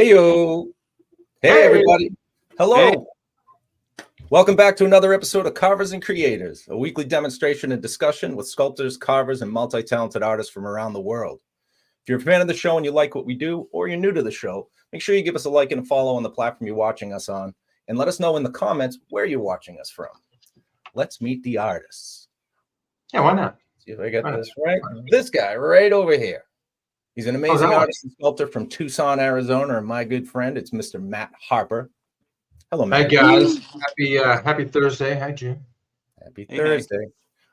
Heyo. Hey, everybody. Hello. Hey. Welcome back to another episode of Carvers and Creators, a weekly demonstration and discussion with sculptors, carvers, and multi-talented artists from around the world. If you're a fan of the show and you like what we do, or you're new to the show, make sure you give us a like and a follow on the platform you're watching us on, and let us know in the comments where you're watching us from. Let's meet the artists. Yeah, why not? See if I get this right. This guy right over here. He's an amazing artist and sculptor from Tucson, Arizona, and my good friend, it's Mr. Matt Harper. Hello, Matt. Hi, guys. Happy Thursday. Hi, Jim. Happy Thursday.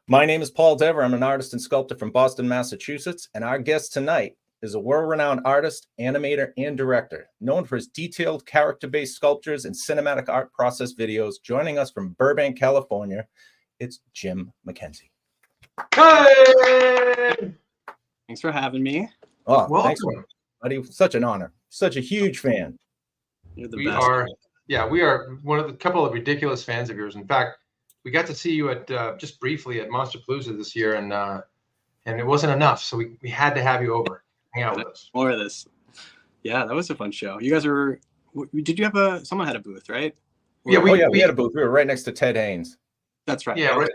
My name is Paul Dever. I'm an artist and sculptor from Boston, Massachusetts, and our guest tonight is a world-renowned artist, animator, and director, known for his detailed character-based sculptures and cinematic art process videos. Joining us from Burbank, California, it's Jim McKinzie. Hey! Thanks for having me. Oh, thanks, buddy. Such an honor. Such a huge fan. You're the we best. We are one of the couple of ridiculous fans of yours. In fact, we got to see you at just briefly at Monsterpalooza this year, and it wasn't enough, so we had to have you over, hang out with us. More of this. Yeah, that was a fun show. You guys were. Did you have someone had a booth, right? Yeah, we had a booth. We were right next to Ted Haynes. That's right. Yeah, right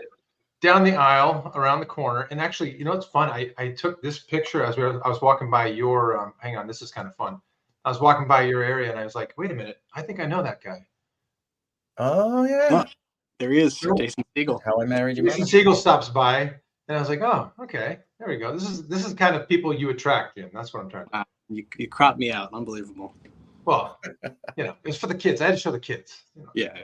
down the aisle, around the corner. And actually, you know, it's fun. I took this picture as I was walking by your. Hang on, this is kind of fun. I was walking by your area, and I was like, wait a minute, I think I know that guy. Oh yeah. Oh, there he is, Jason Siegel. How I Married Your Mother. Jason Siegel stops by, and I was like, oh, okay, there we go. This is kind of people you attract, Jim. That's what I'm trying to. Wow, you cropped me out. Unbelievable. Well, you know, it's for the kids. I had to show the kids. You know. Yeah.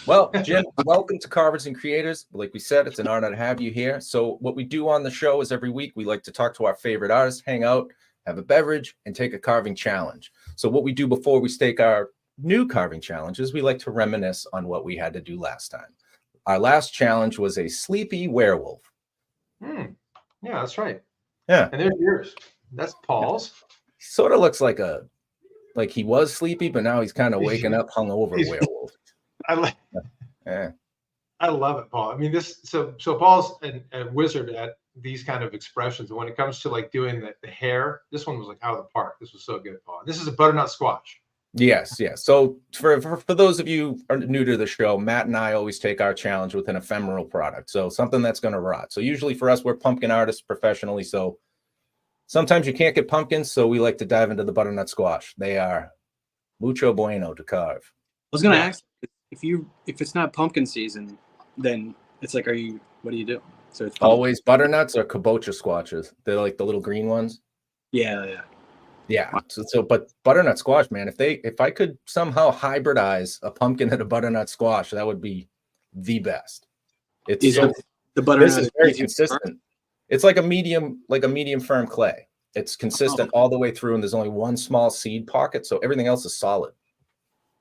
Well, Jim, welcome to Carvers and Creators. Like we said, it's an honor to have you here. So what we do on the show is every week we like to talk to our favorite artists, hang out, have a beverage, and take a carving challenge. So what we do before we stake our new carving challenges, we like to reminisce on what we had to do last time. Our last challenge was a sleepy werewolf. Yeah, that's right. Yeah. And there's yours. That's Paul's. He sort of looks like he was sleepy, but now he's kind of waking up hungover werewolf. I love it, Paul. I mean, so Paul's a wizard at these kind of expressions. And when it comes to like doing the hair, this one was like out of the park. This was so good, Paul. This is a butternut squash. Yes. So for those of you who are new to the show, Matt and I always take our challenge with an ephemeral product. So something that's going to rot. So usually for us, we're pumpkin artists professionally. So sometimes you can't get pumpkins. So we like to dive into the butternut squash. They are mucho bueno to carve. I was going to ask if it's not pumpkin season, then it's like, what do you do? So it's always butternuts or kabocha squashes. They're like the little green ones. Yeah. So but butternut squash, man, if I could somehow hybridize a pumpkin and a butternut squash, that would be the best. The butternut is very consistent. It's like a medium firm clay. It's consistent all the way through, and there's only one small seed pocket, so everything else is solid.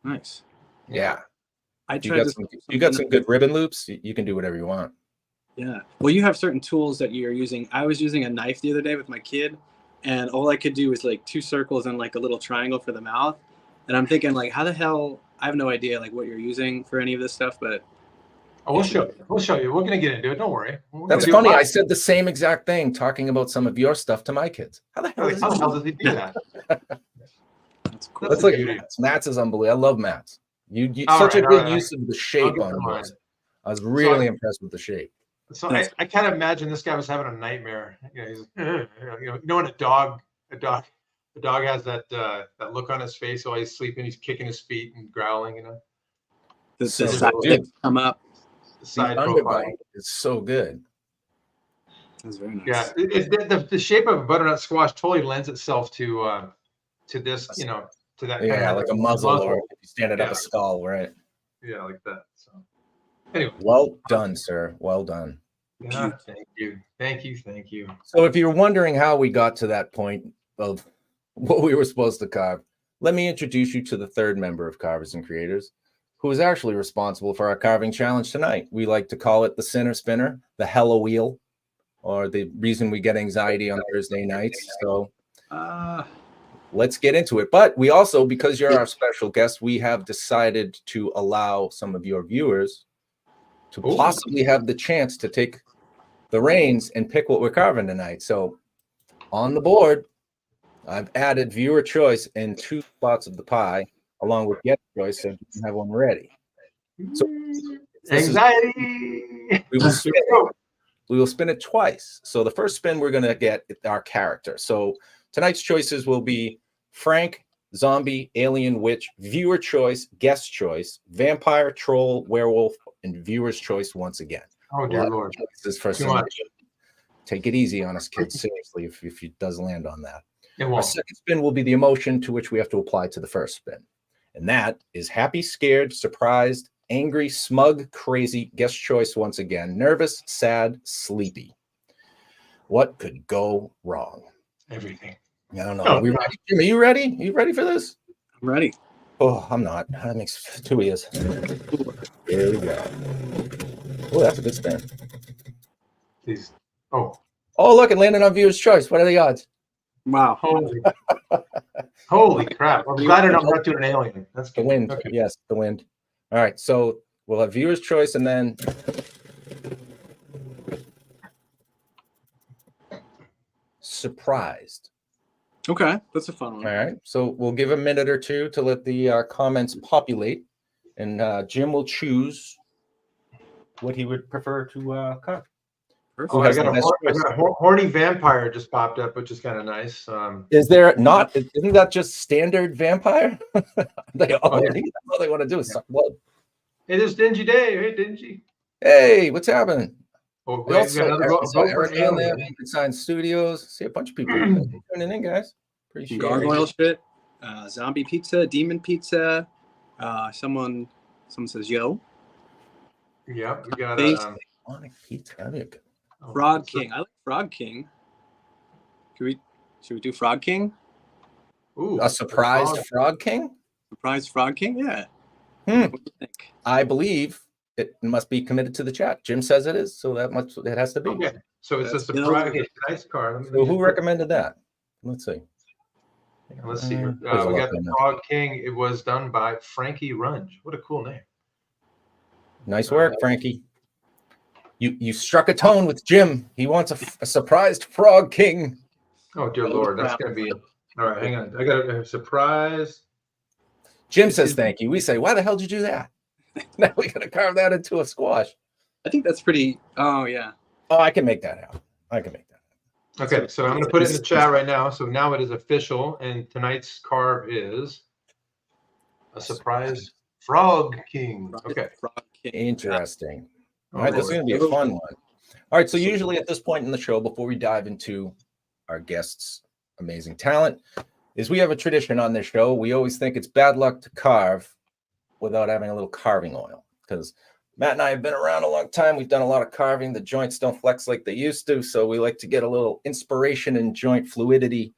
Nice. Yeah. You got some good ribbon loops. You can do whatever you want. Yeah. Well, you have certain tools that you're using. I was using a knife the other day with my kid, and all I could do was like 2 circles and like a little triangle for the mouth. And I'm thinking, like, how the hell? I have no idea like what you're using for any of this stuff, but we'll show you. We're gonna get into it. Don't worry. That's funny. I said the same exact thing talking about some of your stuff to my kids. How the hell does he do that? That's cool. Let's look at Matt's. Matt's is unbelievable. I love Matt's. You such a good use of the shape on yours. I was really impressed with the shape. So I kind of imagine this guy was having a nightmare. You know, he's when a dog has that look on his face while he's sleeping, he's kicking his feet and growling. You know, the side legs come up. The side profile is so good. That's very nice. Yeah, the shape of a butternut squash totally lends itself to this. You know, to that. Yeah, kind of like a muzzle, or if you stand it up a skull, right? Yeah, like that. So. Anyway. Well done, sir. Well done. Yeah, thank you. So if you're wondering how we got to that point of what we were supposed to carve, let me introduce you to the third member of Carvers and Creators, who is actually responsible for our carving challenge tonight. We like to call it the center spinner, the Hella Wheel, or the reason we get anxiety on Thursday nights. So let's get into it. But we also, because you're our special guest, we have decided to allow some of your viewers to possibly have the chance to take the reins and pick what we're carving tonight. So on the board, I've added viewer choice in 2 spots of the pie, along with guest choice, so you can have one ready. So Anxiety. we will spin it. We will spin it twice. So the first spin, we're going to get our character. So tonight's choices will be Frank, zombie, alien, witch, viewer choice, guest choice, vampire, troll, werewolf, and viewer's choice once again. Oh, dear Lord. This is for Too some. much. Take it easy on us, kids. Seriously, if it does land on that. It Our won't. second spin will be the emotion to which we have to apply to the first spin. And that is happy, scared, surprised, angry, smug, crazy, guest choice once again, nervous, sad, sleepy. What could go wrong? Everything. I don't know. Are we ready? Jim, are you ready? Are you ready for this? I'm ready. Oh, I'm not. That makes 2 ears. Here we go. Oh, that's a good spin. Please. Oh, Oh, look, it landed on viewer's choice. What are the odds? Wow. holy crap. I'm glad I'm not doing an alien. That's The good. wind. Okay. Yes, the wind. All right. So we'll have viewer's choice and then surprised. Okay, that's a fun one. All right. So we'll give a minute or two to let the comments populate, and Jim will choose what he would prefer to cut. Perfect. Oh, has I the got best choice? a horny vampire just popped up, which is kind of nice. Is there not? Isn't that just standard vampire? They all yeah. that's all they want to do is suck blood. Hey, there's Dingy Day. Hey, Dingy. Hey, what's happening? Oh, We wait, also we got another saw vote for Eric an on there. alien. Sign Studios. See a bunch of people tuning in, guys. Appreciate it. Gargoyle shit. Zombie pizza, demon pizza. Someone says yo. Yeah, we got Thanks. Iconic pizza. That'd be a good- Frog King. I like Frog King. Should we do Frog King? Ooh, A surprised frog king? Surprise Frog King? Yeah. Hmm. What do you think? I believe it must be committed to the chat. Jim says it is, so that much it has to be. Okay, so it's a That's- surprise. Okay, nice card. So who recommended that? Let's see. Let's see. There's We a lot got the going on. Frog King. It was done by Frankie Runge. What a cool name. Nice work, Frankie. You struck a tone with Jim. He wants a surprised frog king. Oh dear Lord, that's gonna be. All right, hang on. I got a surprise. Jim says thank you. We say, why the hell did you do that? Now we gotta carve that into a squash. I think that's pretty. Oh yeah. Oh, I can make that happen. I can make that. Okay, so I'm gonna put it in the chat right now. So now it is official, and tonight's carve is a surprise Frog King. Okay. Frog King. Interesting. Oh, All right, this is Lord. going to be a fun one. All right, so usually at this point in the show, before we dive into our guests' amazing talent, is we have a tradition on this show. We always think it's bad luck to carve without having a little carving oil, because Matt and I have been around a long time. We've done a lot of carving. The joints don't flex like they used to, so we like to get a little inspiration in joint fluidity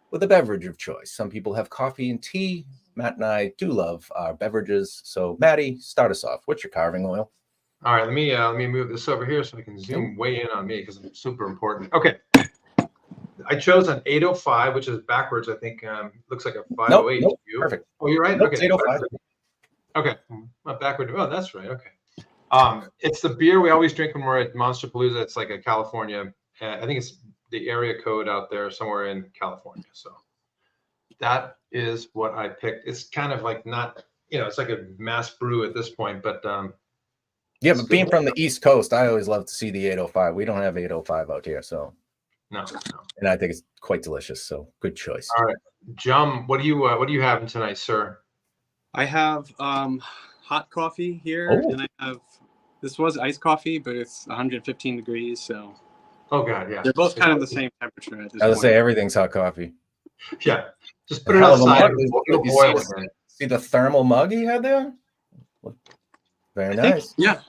with a beverage of choice. Some people have coffee and tea. Matt and I do love our beverages. So, Matty, start us off. What's your carving oil? All right, let me move this over here so I can zoom way in on me because it's super important. Okay. I chose an 805, which is backwards. I think looks like a 508 Nope, to you. perfect. Oh, you're right. Nope, Okay. 805. Okay. Not backward. Oh, that's right. Okay. It's the beer we always drink when we're at Monster Palooza. It's like a California. I think it's the area code out there somewhere in California. So that is what I picked. It's kind of like not, it's like a mass brew at this point, but Yeah, but being from the East Coast, I always love to see the 805. We don't have 805 out here, so no. and I think it's quite delicious. So good choice. All right, Jum, what do you having tonight, sir? I have hot coffee here, Oh. and I have this was iced coffee, but it's 115 degrees, so Oh God, yeah. they're both kind of the same temperature at this I would point. say everything's hot coffee. Yeah, just put it Hell of a outside. mug. It'll You boil see again. See the thermal mug he had there? Very I think, nice. yeah,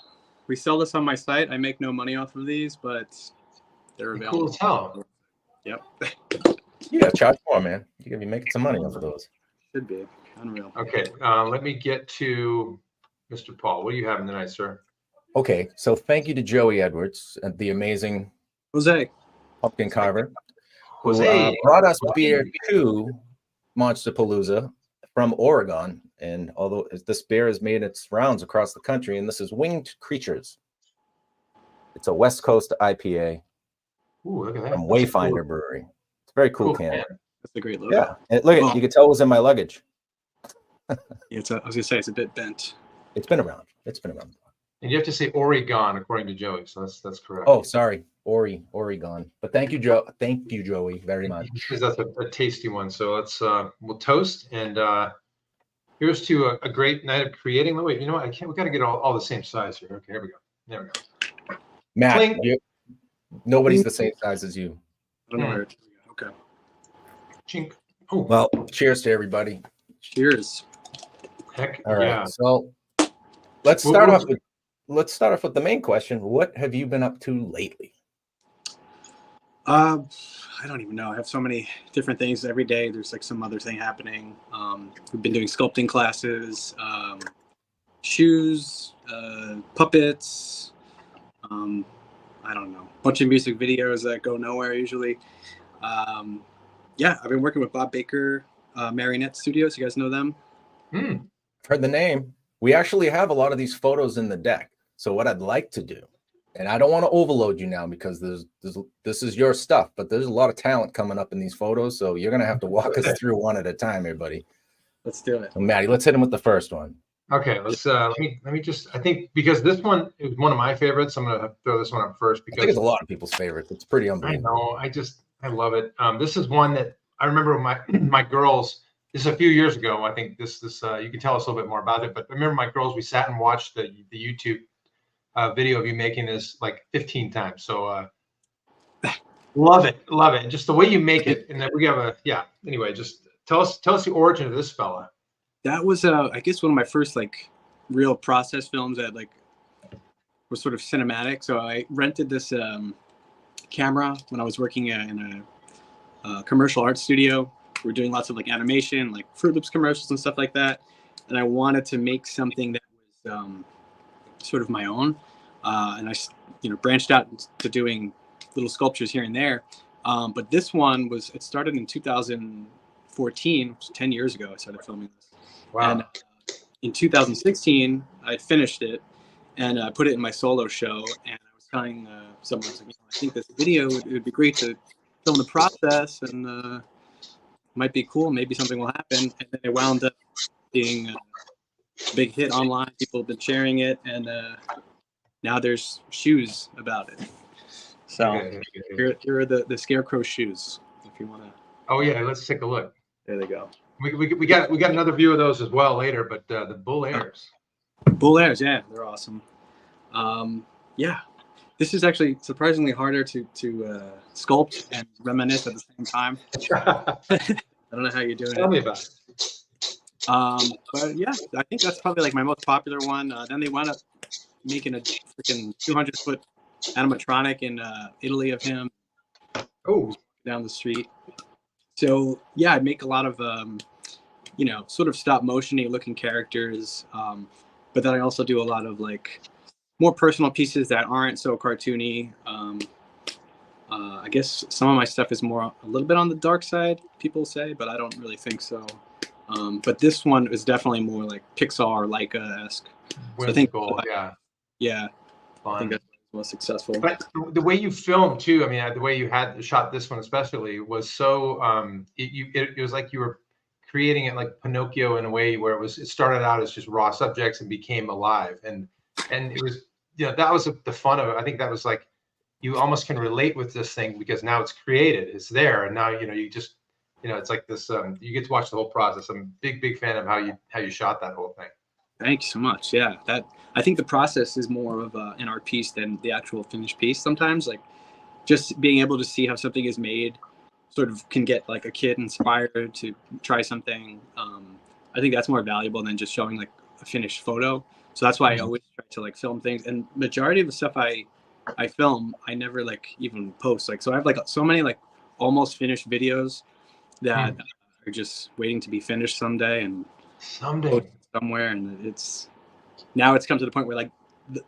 we sell this on my site. I make no money off of these, but they're available. Cool as hell. Yep, You gotta charge more, man. You're gonna be making some money off of those. should be unreal. Okay, let me get to Mr. Paul. What are you having tonight, sir? Okay, so thank you to Joey Edwards and the amazing Jose, pumpkin carver who Jose. brought us beer to Monster Palooza from Oregon. And although this beer has made its rounds across the country, and this is Winged Creatures. It's a West Coast IPA Ooh, look at that. from That's a Wayfinder Brewery. It's a very cool can. That's a great logo. Yeah, and look, Oh. you can tell it was in my luggage. Yeah, I was gonna say it's a bit bent. It's been around. It's been around. And you have to say Oregon according to Joey, so that's correct. Oh, sorry, Oregon. But thank you, Joe. Thank you, Joey, very much. Because that's a tasty one. So let's we'll toast and here's to a great night of creating. Wait, you know what? We got to get all the same size here. Okay, here we go. There we go. Matt, Cling. nobody's the same size as you. I don't know where. Okay. Chink. Oh, Well, cheers to everybody. Cheers. heck All right. yeah. So let's start off with the main question. What have you been up to lately? I don't even know. I have so many different things every day. There's like some other thing happening. We've been doing sculpting classes, shoes, puppets. I don't know. A bunch of music videos that go nowhere usually. Yeah, I've been working with Bob Baker, Marionette Studios. You guys know them? Heard the name. We actually have a lot of these photos in the deck. So what I'd like to do, and I don't want to overload you now because this is your stuff, but there's a lot of talent coming up in these photos. So you're going to have to walk us through one at a time, everybody. Let's do it. So Maddie, let's hit him with the first one. Okay, let's let me just I think because this one is one of my favorites, I'm gonna throw this one up first I because think it's a lot of people's favorite. It's pretty I unbelievable. know I love it. This is one that I remember my girls. This is a few years ago. I think this you can tell us a little bit more about it. But I remember my girls. We sat and watched the YouTube video of you making this like 15 times. So love it. And just the way you make it. And then we have Anyway, just tell us the origin of this fella. That was, I guess, one of my first like real process films that like was sort of cinematic. So I rented this camera when I was working in a commercial art studio. We were doing lots of like animation, like Fruit Loops commercials and stuff like that. And I wanted to make something that was sort of my own. And I, branched out to doing little sculptures here and there. But this one it started in 2014, which was 10 years ago. I started filming this. Wow. And in 2016, I finished it and I put it in my solo show. And I was telling someone, I was like, I think this video it would be great to film the process and might be cool. Maybe something will happen. And then it wound up being a big hit online. People have been sharing it, and now there's shoes about it. So here are the scarecrow shoes. If you want to. Oh yeah, let's take a look. There they go. We got another view of those as well later, but the bull airs. Bull airs, yeah, they're awesome. Yeah, this is actually surprisingly harder to sculpt and reminisce at the same time. I don't know how you're doing Tell me about it. But yeah, I think that's probably like my most popular one. Then they wound up making a freaking 200-foot animatronic in Italy of him. Oh, down the street. So yeah, I make a lot of sort of stop motion-y looking characters, but then I also do a lot of like more personal pieces that aren't so cartoony. I guess some of my stuff is more a little bit on the dark side, people say, but I don't really think so. But this one is definitely more like Pixar or Leica-esque. So I think, yeah, fun. I think that's most successful. But the way you filmed too, I mean, the way you had shot this one especially was so it was like you were creating it like Pinocchio in a way where it started out as just raw subjects and became alive, and it was that was the fun of it. I think that was like you almost can relate with this thing because now it's created, it's there, and now you just it's like this you get to watch the whole process. I'm a big fan of how you shot that whole thing. Thank you so much. Yeah, I think the process is more of an art piece than the actual finished piece. Sometimes, like just being able to see how something is made, sort of can get like a kid inspired to try something. I think that's more valuable than just showing like a finished photo. So that's why I always try to like film things. And majority of the stuff I film, I never like even post. Like so, I have like so many like almost finished videos that are just waiting to be finished someday and somewhere. And it's come to the point where like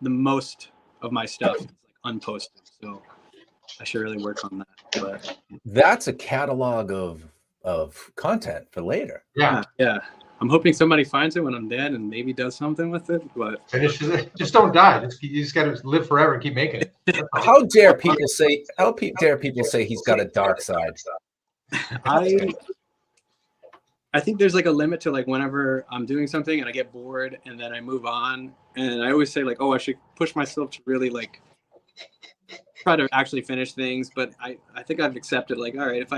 the most of my stuff is like unposted. So I should really work on that. But that's a catalog of content for later. Yeah. I'm hoping somebody finds it when I'm dead and maybe does something with it. But finishes it. Just don't die. You just got to live forever and keep making it. How dare people say he's got a dark side? I think there's like a limit to like whenever I'm doing something and I get bored and then I move on. And I always say like, oh, I should push myself to really like try to actually finish things. But I think I've accepted like, all right, if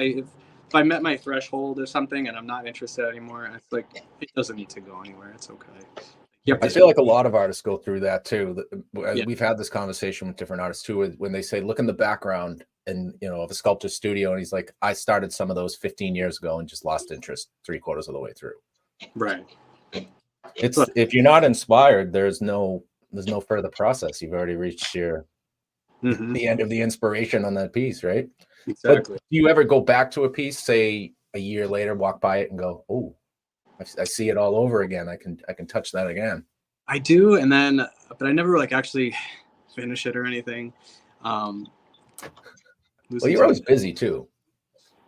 I met my threshold or something and I'm not interested anymore, it's like it doesn't need to go anywhere. It's okay. I feel like a lot of artists go through that too. Yeah. We've had this conversation with different artists too, when they say, look in the background and of a sculptor's studio, and he's like, I started some of those 15 years ago and just lost interest 3/4 of the way through. Right. It's if you're not inspired, there's no further process. You've already reached the end of the inspiration on that piece, right? Exactly. But do you ever go back to a piece, say a year later, walk by it and go, oh, I see it all over again. I can touch that again. I do, and then, but I never like actually finish it or anything. Well, you're always busy too.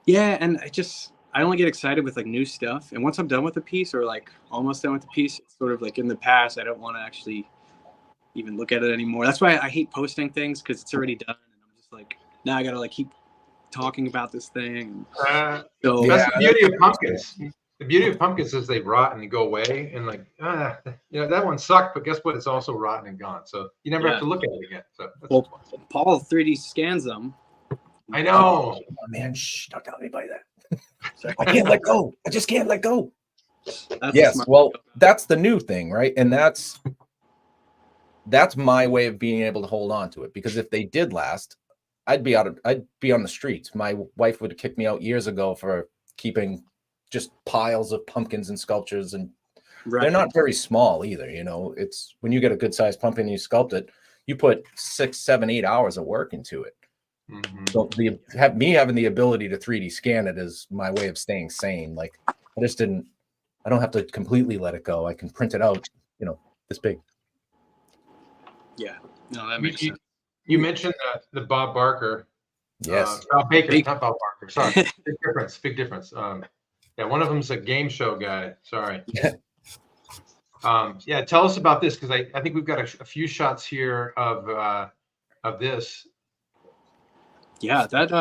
Yeah, and I only get excited with like new stuff. And once I'm done with a piece or like almost done with the piece, it's sort of like in the past. I don't want to actually even look at it anymore. That's why I hate posting things, because it's already done. And I'm just like, now I gotta like keep talking about this thing. So that's the beauty of pumpkins. The beauty of pumpkins is they rot and they go away, and like, that one sucked, but guess what? It's also rotten and gone. So you never have to look at it again. So Paul 3D scans them. I know. Oh, man, shh, don't tell anybody that. I can't let go. I just can't let go. Yes, well, that's the new thing, right? And that's my way of being able to hold on to it, because if they did last, I'd be on the streets. My wife would have kicked me out years ago for keeping just piles of pumpkins and sculptures, and they're not very small either. It's when you get a good sized pumpkin and you sculpt it, you put 6, 7, 8 hours of work into it. So me having the ability to 3D scan it is my way of staying sane. Like I don't have to completely let it go. I can print it out, this big. Yeah, no, that makes sense. You mentioned the Bob Barker. Yes. Bob Baker, not Bob Barker. Sorry. Big difference. Yeah, one of them's a game show guy. Sorry. Yeah, tell us about this, because I think we've got a few shots here of this. Yeah, that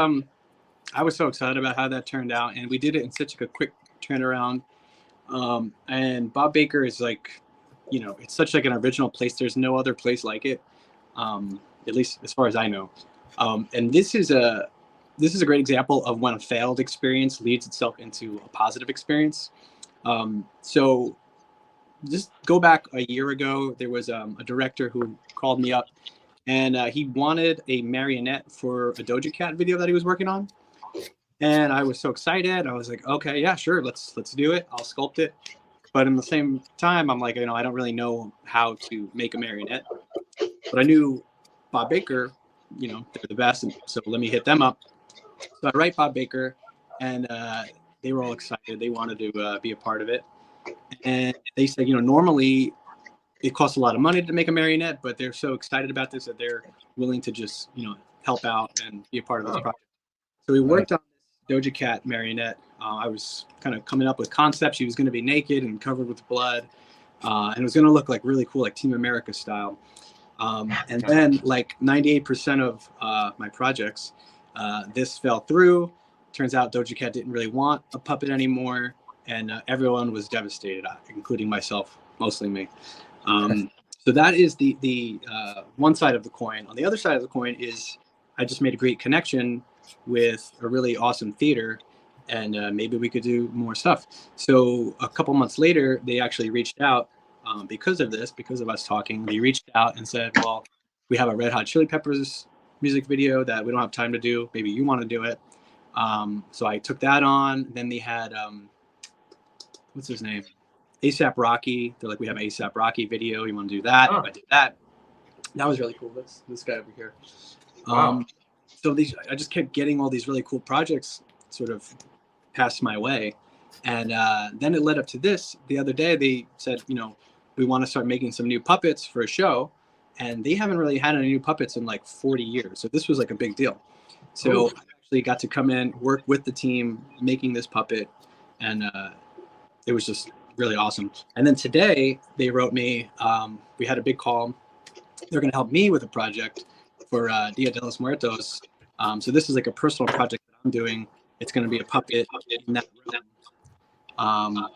I was so excited about how that turned out, and we did it in such a quick turnaround. And Bob Baker is like, it's such like an original place. There's no other place like it, at least as far as I know. And this is a great example of when a failed experience leads itself into a positive experience. So just go back a year ago, there was a director who called me up, and he wanted a marionette for a Doja Cat video that he was working on. And I was so excited. I was like, okay, yeah, sure. Let's do it. I'll sculpt it. But in the same time, I'm like, I don't really know how to make a marionette, but I knew Bob Baker, they're the best. And so let me hit them up. So I write Bob Baker, and they were all excited. They wanted to be a part of it. And they said, normally it costs a lot of money to make a marionette, but they're so excited about this that they're willing to just, help out and be a part of this project. So we worked on this Doja Cat marionette. I was kind of coming up with concepts. She was going to be naked and covered with blood. And it was going to look like really cool, like Team America style. And then like 98% of my projects, this fell through. Turns out Doja Cat didn't really want a puppet anymore. And everyone was devastated, including myself, mostly me. So that is the one side of the coin. On the other side of the coin is I just made a great connection with a really awesome theater, and maybe we could do more stuff. So a couple months later, they actually reached out because of us talking. They reached out and said, well, we have a Red Hot Chili Peppers music video that we don't have time to do. Maybe you want to do it. So I took that on. Then they had, what's his name? ASAP Rocky. They're like, we have an ASAP Rocky video. You want to do that? Oh. I did that. That was really cool. This guy over here. Wow. So I just kept getting all these really cool projects sort of passed my way. And then it led up to this. The other day they said, we want to start making some new puppets for a show. And they haven't really had any new puppets in like 40 years. So this was like a big deal. So I actually got to come in, work with the team, making this puppet. And it was just really awesome. And then today they wrote me, we had a big call. They're going to help me with a project for Dia de los Muertos. So this is like a personal project that I'm doing. It's going to be a puppet in that room. I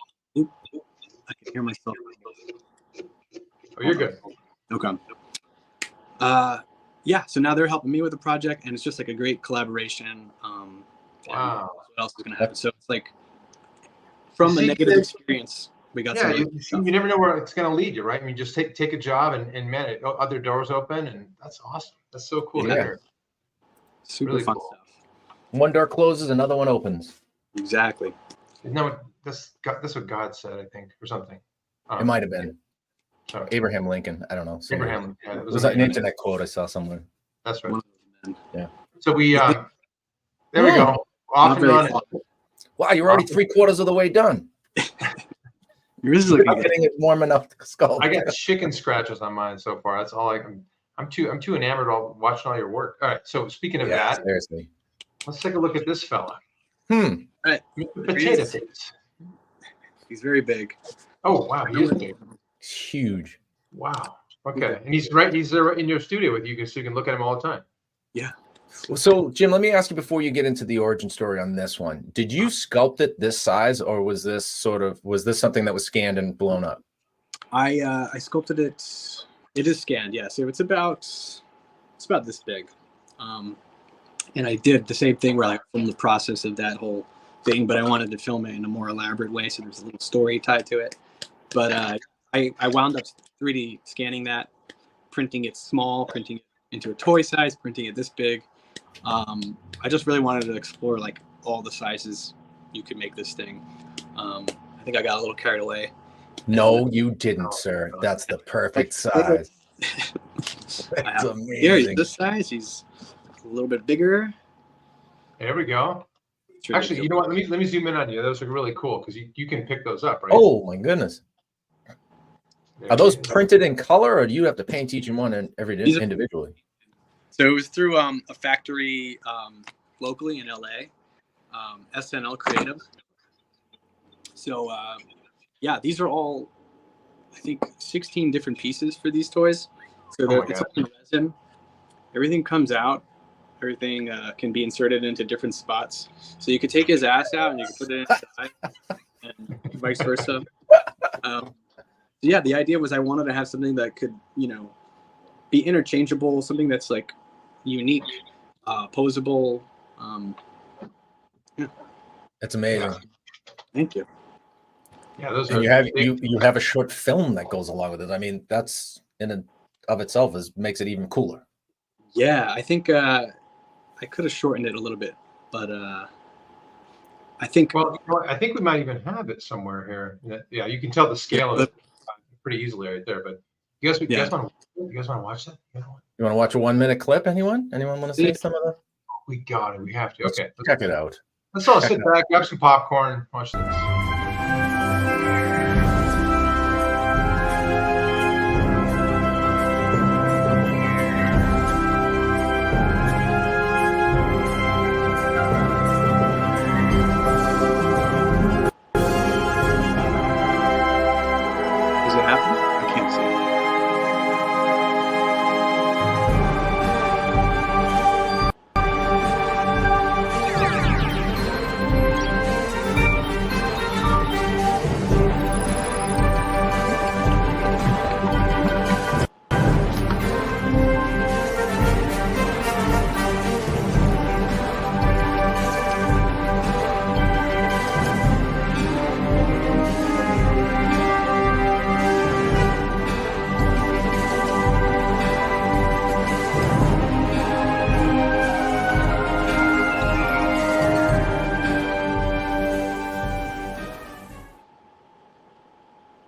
can hear myself. Oh, you're good. Okay. Yeah, so now they're helping me with the project, and it's just like a great collaboration. Wow. What else is going to happen? So it's like from a See, negative experience, we got some. You never know where it's going to lead you, right? I mean, just take a job and man, other doors open, and that's awesome. That's so cool. Yeah. Super Really fun cool. stuff. One door closes, another one opens. Exactly. No, that's what God said, I think, or something. It might have been Sorry. Abraham Lincoln. I don't know. Abraham. Yeah, It was an internet quote I saw somewhere. That's right. Yeah. So we there we go. Off and running. Wow, you're already 3/4 of the way done. Yours is You're looking not good. getting it warm enough to sculpt. I got chicken scratches on mine so far. That's all I'm too enamored of watching all your work. All right. So speaking of that, seriously. let's take a look at this fella. Right. Potato tips. He's very big. Oh wow, he is big. It's huge. Wow. Okay, and he's right in your studio with you, so you can look at him all the time. Yeah. So, Jim, let me ask you before you get into the origin story on this one. Did you sculpt it this size, or was this something that was scanned and blown up? I sculpted it. It is scanned, yes. It's about this big. And I did the same thing where I filmed the process of that whole thing, but I wanted to film it in a more elaborate way, so there's a little story tied to it. But I wound up 3D scanning that, printing it small, printing it into a toy size, printing it this big. I just really wanted to explore like all the sizes you could make this thing. I think I got a little carried away. No, you didn't, sir. That's the perfect size. That's amazing. Here, he's this size. He's a little bit bigger. There we go. Really Actually, cool. you know what? Let me zoom in on you. Those are really cool because you can pick those up, right? Oh my goodness. Are those printed in color, or do you have to paint each one individually? So it was through a factory locally in LA, SNL Creative. So yeah, these are all, I think, 16 different pieces for these toys. So it's all in resin. Everything comes out. Everything can be inserted into different spots. So you could take his ass out and you could put it inside, and vice versa. Yeah, the idea was I wanted to have something that could, be interchangeable, something that's like unique, posable. Yeah. That's amazing. Yeah. Thank you. Yeah, those And are. you have a short film that goes along with it. I mean, that's in and of itself makes it even cooler. Yeah, I think I could have shortened it a little bit, but I think. Well, I think we might even have it somewhere here. Yeah, you can tell the scale of it pretty easily right there. But you guys want to watch that? You want to watch a 1-minute clip? Anyone want to see some of that? We got it. We have to. Okay, Check it out. Let's all sit back, grab some popcorn, watch this. Does it happen? I can't see it.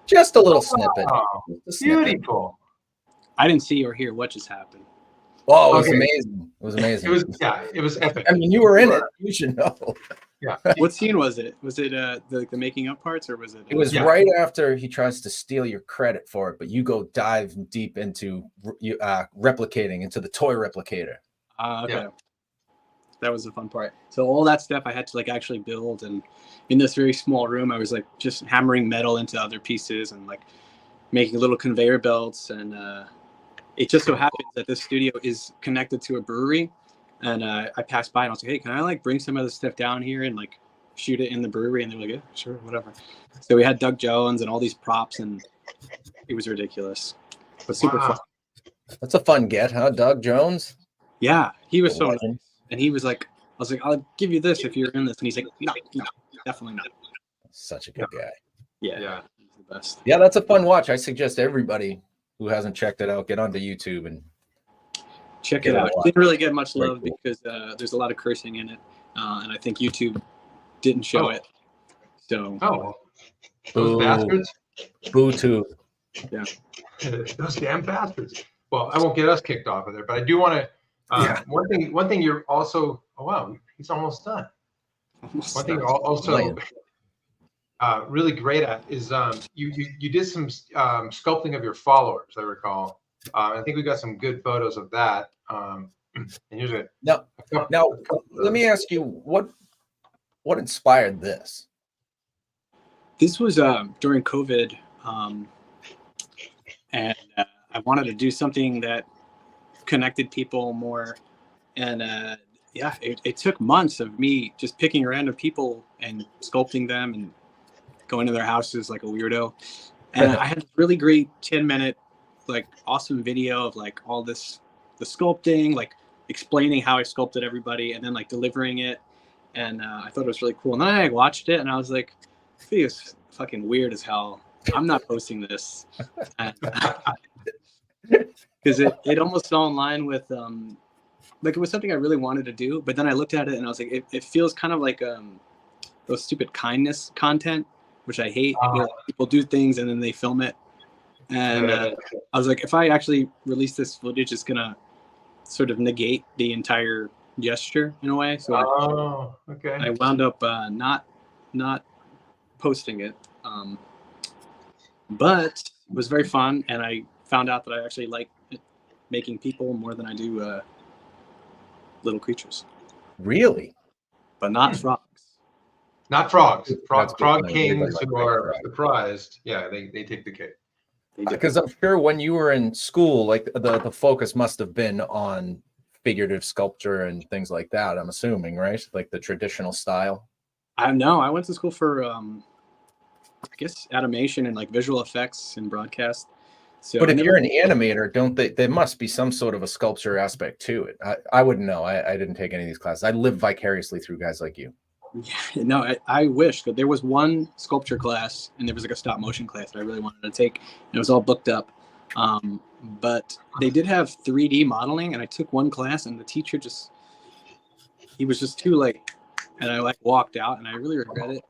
Just a little snippet. Oh, Just a snippet. beautiful. I didn't see or hear what just happened. Oh, it was Okay. amazing. It was amazing. It was epic. I mean, you were in it. You should know. Yeah. What scene was it? Was it the making up parts, or was it? It was Yeah. right after he tries to steal your credit for it, but you go dive deep into replicating into the toy replicator. Okay. Yeah. That was the fun part. So all that stuff I had to like actually build, and in this very small room, I was like just hammering metal into other pieces and like making little conveyor belts. And it just so happens that this studio is connected to a brewery, And I passed by and I was like, hey, can I like bring some of this stuff down here and like shoot it in the brewery? And they were like, yeah, sure, whatever. So we had Doug Jones and all these props, and it was ridiculous, but super fun. That's a fun get, huh? Doug Jones? Yeah, he was so nice. Legend. And he was like, I was like, I'll give you this if you're in this. And he's like, no, definitely not. Such a good guy. Yeah, he's the best. Yeah, that's a fun watch. I suggest everybody who hasn't checked it out, get onto YouTube and check Get it a out. lot. It didn't really get much Very love cool. because there's a lot of cursing in it. And I think YouTube didn't show it. So, Oh, Boo. those bastards. boo to. Those damn bastards. Well, I won't get us kicked off of there, but I do want to. Yeah. One thing you're also. Oh wow, he's almost done. One thing you're also really great at is you did some sculpting of your followers. I recall. I think we got some good photos of that. And here's a Now, let me ask you, what inspired this? this was during COVID. And I wanted to do something that connected people more. And it took months of me just picking random people and sculpting them and going to their houses like a weirdo. And I had a really great 10-minute, like awesome video of like all this, the sculpting, like explaining how I sculpted everybody and then like delivering it. And I thought it was really cool. And then I watched it and I was like, this video is fucking weird as hell. I'm not posting this. Because it almost fell in line with like it was something I really wanted to do, but then I looked at it and I was like, it feels kind of like those stupid kindness content, which I hate. Where people do things and then they film it, and I was like, if I actually release this footage, it's gonna sort of negate the entire gesture in a way. So I wound up not posting it, but it was very fun, and I found out that I actually like making people more than I do little creatures. Really? But not frogs. Not frogs. Frog That's kings good. who are surprised. Yeah, they take the cake. Because I'm sure when you were in school, like the focus must have been on figurative sculpture and things like that. I'm assuming, right? Like the traditional style. I know. I went to school for I guess animation and like visual effects and broadcast. So But if you're an animator, don't they? There must be some sort of a sculpture aspect to it. I wouldn't know. I didn't take any of these classes. I live vicariously through guys like you. Yeah, no, I wish that there was one sculpture class and there was like a stop motion class that I really wanted to take. And it was all booked up. But they did have 3D modeling, and I took one class, and the teacher he was just too like, and I like walked out, and I really regret it.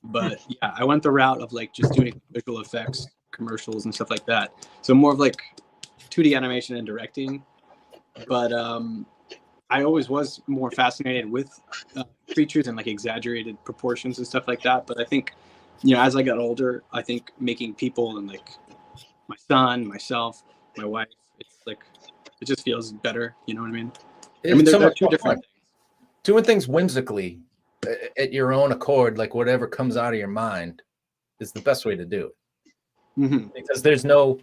But yeah, I went the route of like just doing visual effects, commercials, and stuff like that. So more of like 2D animation and directing. But I always was more fascinated with creatures and like exaggerated proportions and stuff like that. But I think, as I got older, I think making people and like my son, myself, my wife, it's like, it just feels better. You know what I mean? They're two different things. Doing things whimsically at your own accord, like whatever comes out of your mind, is the best way to do it. Mm-hmm. Because there's no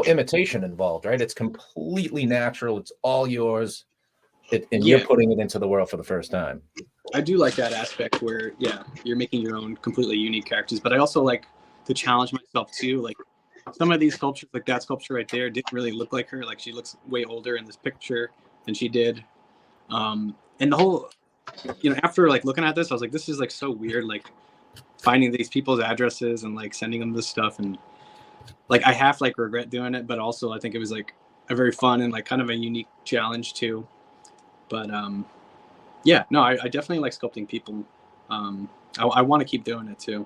imitation involved, right? It's completely natural. It's all yours. And you're putting it into the world for the first time. I do like that aspect where, you're making your own completely unique characters. But I also like to challenge myself too. Like some of these sculptures, like that sculpture right there, didn't really look like her. Like she looks way older in this picture than she did. And the whole, after like looking at this, I was like, this is like so weird. Like finding these people's addresses and like sending them this stuff, and like I half like regret doing it, but also I think it was like a very fun and like kind of a unique challenge too. But I definitely like sculpting people. I want to keep doing it too.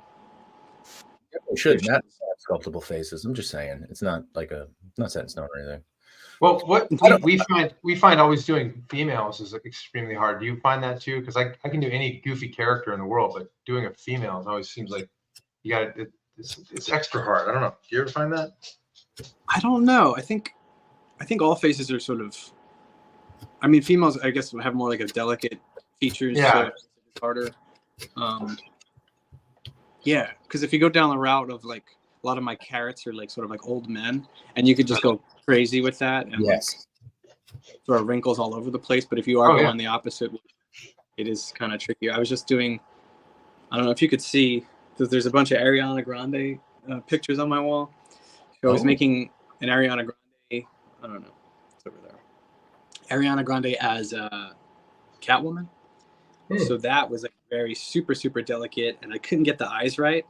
You should not have sculptable faces. I'm just saying, it's not like not set in stone or anything. Well, what we find always doing females is like extremely hard. Do you find that too? Because I can do any goofy character in the world, but doing a female always seems like you got it's extra hard. I don't know. Do you ever find that? I don't know. I think all faces are sort of. Females, I guess, have more like a delicate features. Yeah. So it's harder. Because if you go down the route of like a lot of my carrots are like sort of like old men, and you could just go crazy with that. And yes. sort of wrinkles all over the place. But if you are Oh, yeah. going the opposite way, it is kind of tricky. I was just doing, I don't know if you could see, there's a bunch of Ariana Grande pictures on my wall. So I was making an Ariana Grande, I don't know, it's over there. Ariana Grande as Catwoman. So that was like very super, super delicate, and I couldn't get the eyes right.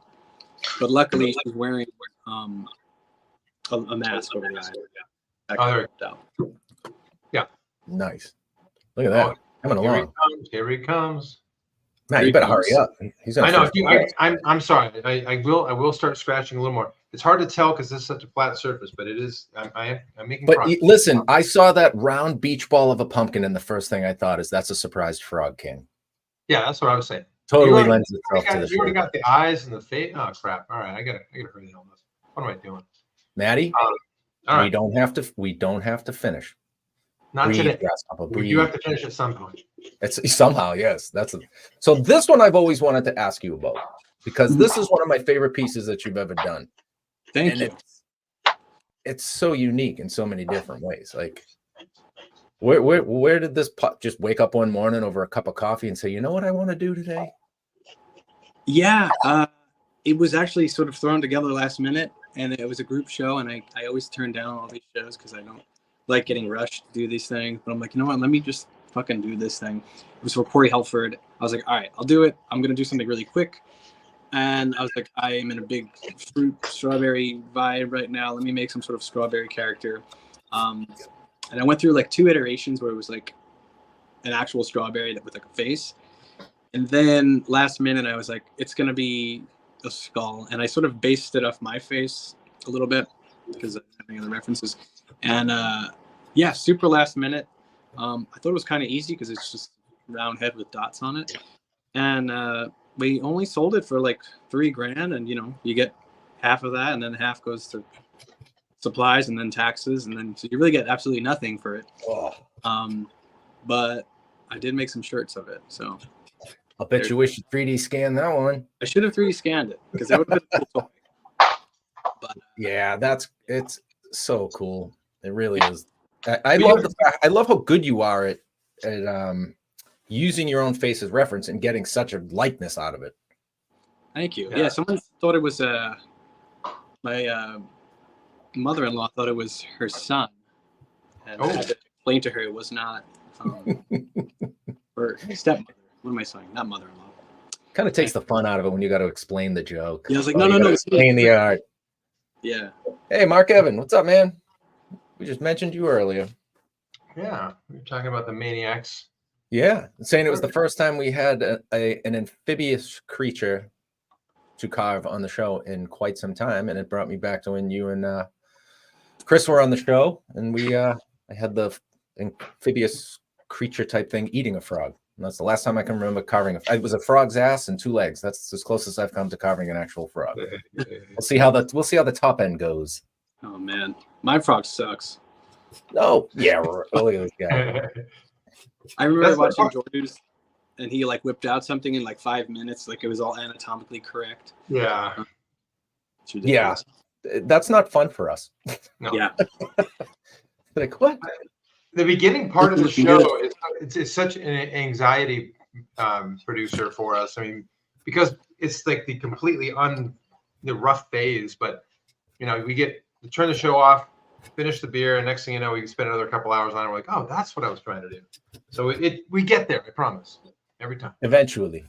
But luckily, she's wearing a mask over the eyes. Yeah. Nice. Look at that. Coming Here he along. comes. Here he comes. Matt, you better hurry up. He's gonna I know. finish. I'm sorry. I will start scratching a little more. It's hard to tell because this is such a flat surface, but it is. I'm making. But progress. listen, I saw that round beach ball of a pumpkin, and the first thing I thought is that's a surprised frog king. Yeah, that's what I was saying. Totally lends itself to the You already show. got the eyes and the face. Oh crap! All right, I gotta hurry on this. What am I doing? Maddie, All right, we don't have to finish. not Breathe, today. grasshopper, We breathe. do have to finish at some point. It's somehow, yes. So this one I've always wanted to ask you about because this is one of my favorite pieces that you've ever done. Thank you. It's so unique in so many different ways. Like, where did this just wake up one morning over a cup of coffee and say, you know what I want to do today? Yeah, it was actually sort of thrown together last minute, and it was a group show, and I always turn down all these shows because I don't like getting rushed to do these things. But I'm like, you know what? Let me just fucking do this thing. It was for Corey Helford. I was like, all right, I'll do it. I'm gonna do something really quick. And I was like, I am in a big fruit strawberry vibe right now. Let me make some sort of strawberry character. And I went through like 2 iterations where it was like an actual strawberry that with like a face. And then last minute, I was like, it's going to be a skull. And I sort of based it off my face a little bit because I didn't have any other references. And yeah, super last minute. I thought it was kind of easy because it's just round head with dots on it. And we only sold it for like $3,000. And, you know, you get half of that and then half goes to supplies and then taxes. And then so you really get absolutely nothing for it. But I did make some shirts of it. So I'll bet you wish you 3D scanned that one. I should have 3D scanned it because that would have been a cool toy. But yeah, it's so cool. It really is. I love the fact, I love how good you are at using your own face as reference and getting such a likeness out of it. Thank you. Yeah, someone thought it was my mother-in-law thought it was her son, and I had to explain to her it was not her stepmother. What am I saying? Not mother-in-law. Kind of takes the fun out of it when you got to explain the joke. Yeah, I was like, no. Explain the art. Yeah. Hey, Mark Evan, what's up, man? We just mentioned you earlier. Yeah, we were talking about the Maniacs. Yeah, saying it was the first time we had an amphibious creature to carve on the show in quite some time, and it brought me back to when you and Chris were on the show, and I had the amphibious creature type thing eating a frog. And that's the last time I can remember carving. It was a frog's ass and 2 legs. That's as close as I've come to carving an actual frog. We'll see how the top end goes. Oh man, my frog sucks. Oh yeah, look at this guy. I remember watching George's, and he like whipped out something in like 5 minutes, like it was all anatomically correct. Yeah. Yeah, that's not fun for us. No. Yeah. Like what? The beginning part of the show it's such an anxiety producer for us. I mean, because it's like the completely the rough phase, but you know, we turn the show off, finish the beer, and next thing you know, we can spend another couple hours on it. We're like, oh, that's what I was trying to do. So we get there, I promise. Every time. Eventually.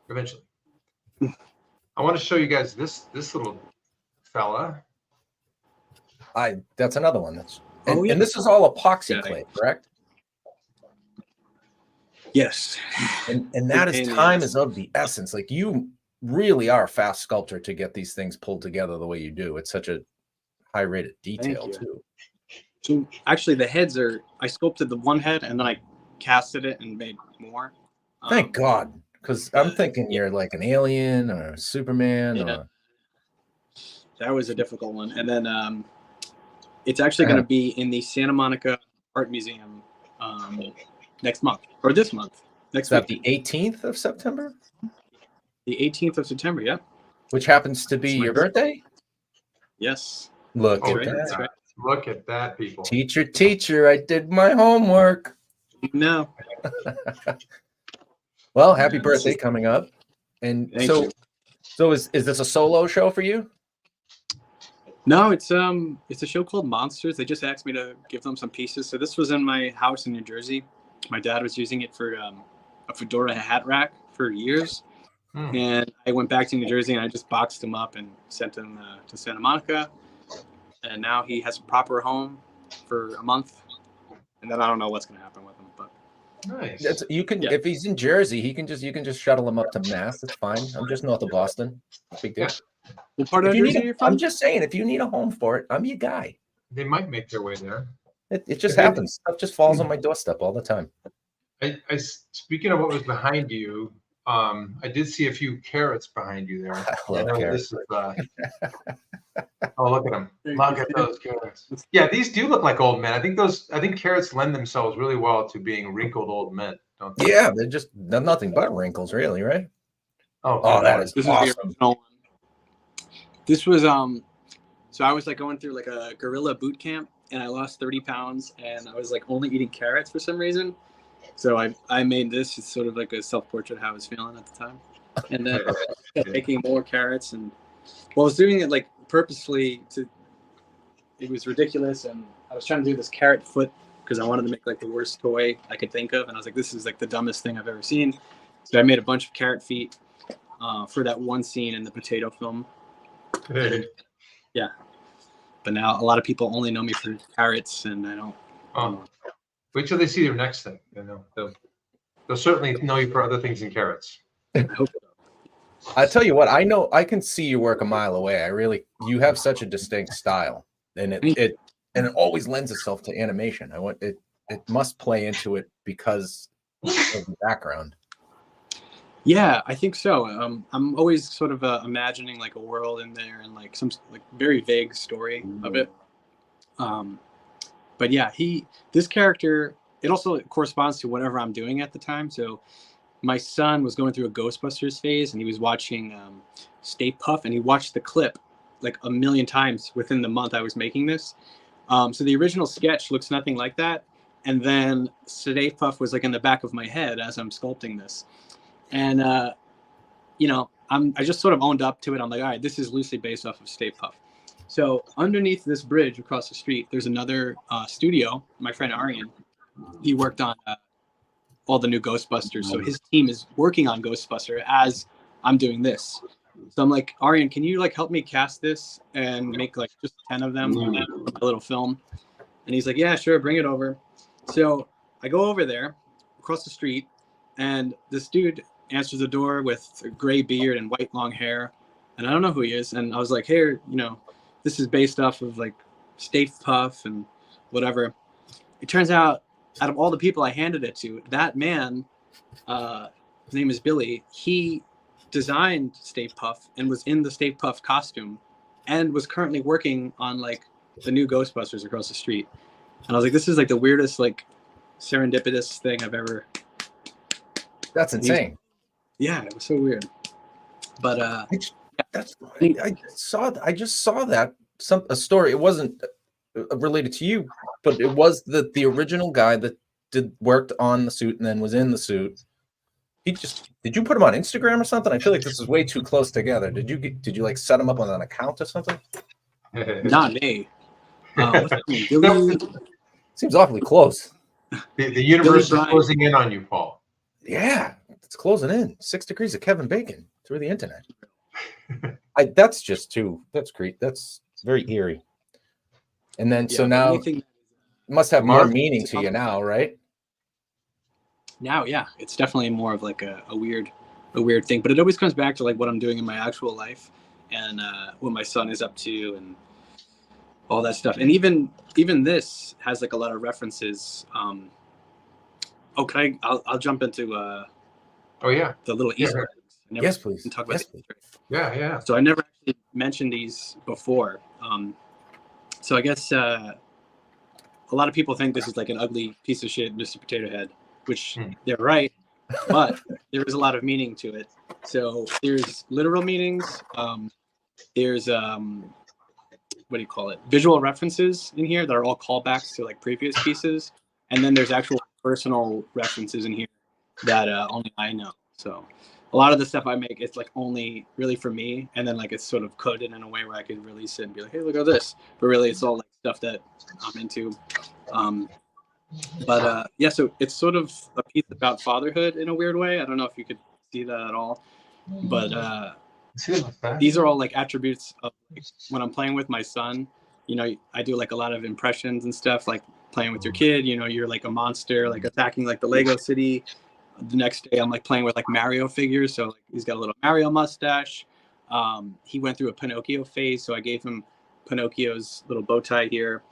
I want to show you guys this little fella. That's another one. And, yeah. and this is all epoxy clay, correct? Yes. And that is time is of the essence. Like you really are a fast sculptor to get these things pulled together the way you do. It's such a high rate of detail too. So actually the heads I sculpted the one head and then I casted it and made more. Thank God. Because I'm thinking you're like an alien or a Superman. Yeah. Or... That was a difficult one. And then it's actually going to be in the Santa Monica Art Museum next month or this month. Next week. The 18th of September? The 18th of September, yeah. Which happens to be your birthday? Yes. Look at That's that. right. Look at that, people. Teacher, I did my homework. No. Well, happy Yeah, birthday coming up. And Thank so you. so is this a solo show for you? No, it's a show called Monsters. They just asked me to give them some pieces. So this was in my house in New Jersey. My dad was using it for a fedora hat rack for years. And I went back to New Jersey and I just boxed him up and sent him to Santa Monica. And now he has a proper home for a month. And then I don't know what's going to happen with him. But Nice. You can Yeah. if he's in Jersey, you can just shuttle him up to Mass. It's fine. I'm just north of Boston. Big deal. what part If of you Jersey need are you I'm from? just saying, if you need a home for it, I'm your guy. They might make their way there. It just If you- happens. Stuff just falls on my doorstep all the time. I speaking of what was behind you, I did see a few carrots behind you there. I love know carrots. This is, oh, look at them! Look at those carrots. Yeah, these do look like old men. I think carrots lend themselves really well to being wrinkled old men. Don't they? Yeah, they're nothing but wrinkles, really, right? Oh, Oh, good that Lord. is This awesome. is the original one. This was so I was like going through like a guerrilla boot camp and I lost 30 pounds and I was like only eating carrots for some reason. So I made this. It's sort of like a self-portrait of how I was feeling at the time. And then I kept making more carrots and I was doing it like purposefully it was ridiculous and I was trying to do this carrot foot because I wanted to make like the worst toy I could think of and I was like this is like the dumbest thing I've ever seen. So I made a bunch of carrot feet for that one scene in the potato film. Yeah, but now a lot of people only know me for carrots, and I don't. Wait till they see your next thing. You know, they'll certainly know you for other things than carrots. I hope so. I tell you what, I can see your work a mile away. You have such a distinct style, and it always lends itself to animation. It must play into it because of the background. Yeah, I think so. I'm always sort of imagining like a world in there and like some like very vague story of it. But yeah, this character, it also corresponds to whatever I'm doing at the time. So my son was going through a Ghostbusters phase and he was watching Stay Puft and he watched the clip like a million times within the month I was making this. So the original sketch looks nothing like that. And then Stay Puft was like in the back of my head as I'm sculpting this. And, you know, I just sort of owned up to it. I'm like, all right, this is loosely based off of Stay Puft. So underneath this bridge across the street, there's another studio. My friend Aryan, he worked on all the new Ghostbusters. So his team is working on Ghostbuster as I'm doing this. So I'm like, Aryan, can you like help me cast this and make like just 10 of them, a little film? And he's like, yeah, sure, bring it over. So I go over there across the street and this dude answers the door with a gray beard and white long hair. And I don't know who he is. And I was like, hey, you know, this is based off of like Stay Puft and whatever. It turns out of all the people I handed it to, that man, his name is Billy, he designed Stay Puft and was in the Stay Puft costume and was currently working on like the new Ghostbusters across the street. And I was like, this is like the weirdest, like serendipitous thing I've ever. That's insane. Yeah, it was so weird. But I just saw that a story. It wasn't related to you, but it was the original guy that worked on the suit and then was in the suit. Did you put him on Instagram or something? I feel like this is way too close together. Did you like set him up on an account or something? Not me. What's his name? Billy? Seems awfully close. The universe is closing in on you, Paul. Yeah, it's closing in. 6 degrees of Kevin Bacon through the internet. That's very eerie. And then so now it must have more meaning to you now, right? Now, yeah, it's definitely more of like a weird thing, but it always comes back to like what I'm doing in my actual life and what my son is up to and all that stuff. And even this has like a lot of references. I'll jump into oh yeah, the little Easter eggs. Yes, please. Talk about yeah. So I never actually mentioned these before. So I guess a lot of people think this is like an ugly piece of shit, Mr. Potato Head, which they're right, but there is a lot of meaning to it. So there's literal meanings. There's when what do you call it? Visual references in here that are all callbacks to like previous pieces. And then there's actual personal references in here that only I know. So a lot of the stuff I make, it's like only really for me. And then like it's sort of coded in a way where I can release it and be like, hey, look at this. But really it's all like stuff that I'm into. Yeah, so it's sort of a piece about fatherhood in a weird way. I don't know if you could see that at all. But these are all like attributes of like, when I'm playing with my son. You know, I do like a lot of impressions and stuff, like playing with your kid. You know, you're like a monster, like attacking like the Lego city. The next day I'm like playing with like Mario figures, so like he's got a little Mario mustache. He went through a Pinocchio phase, so I gave him Pinocchio's little bow tie here.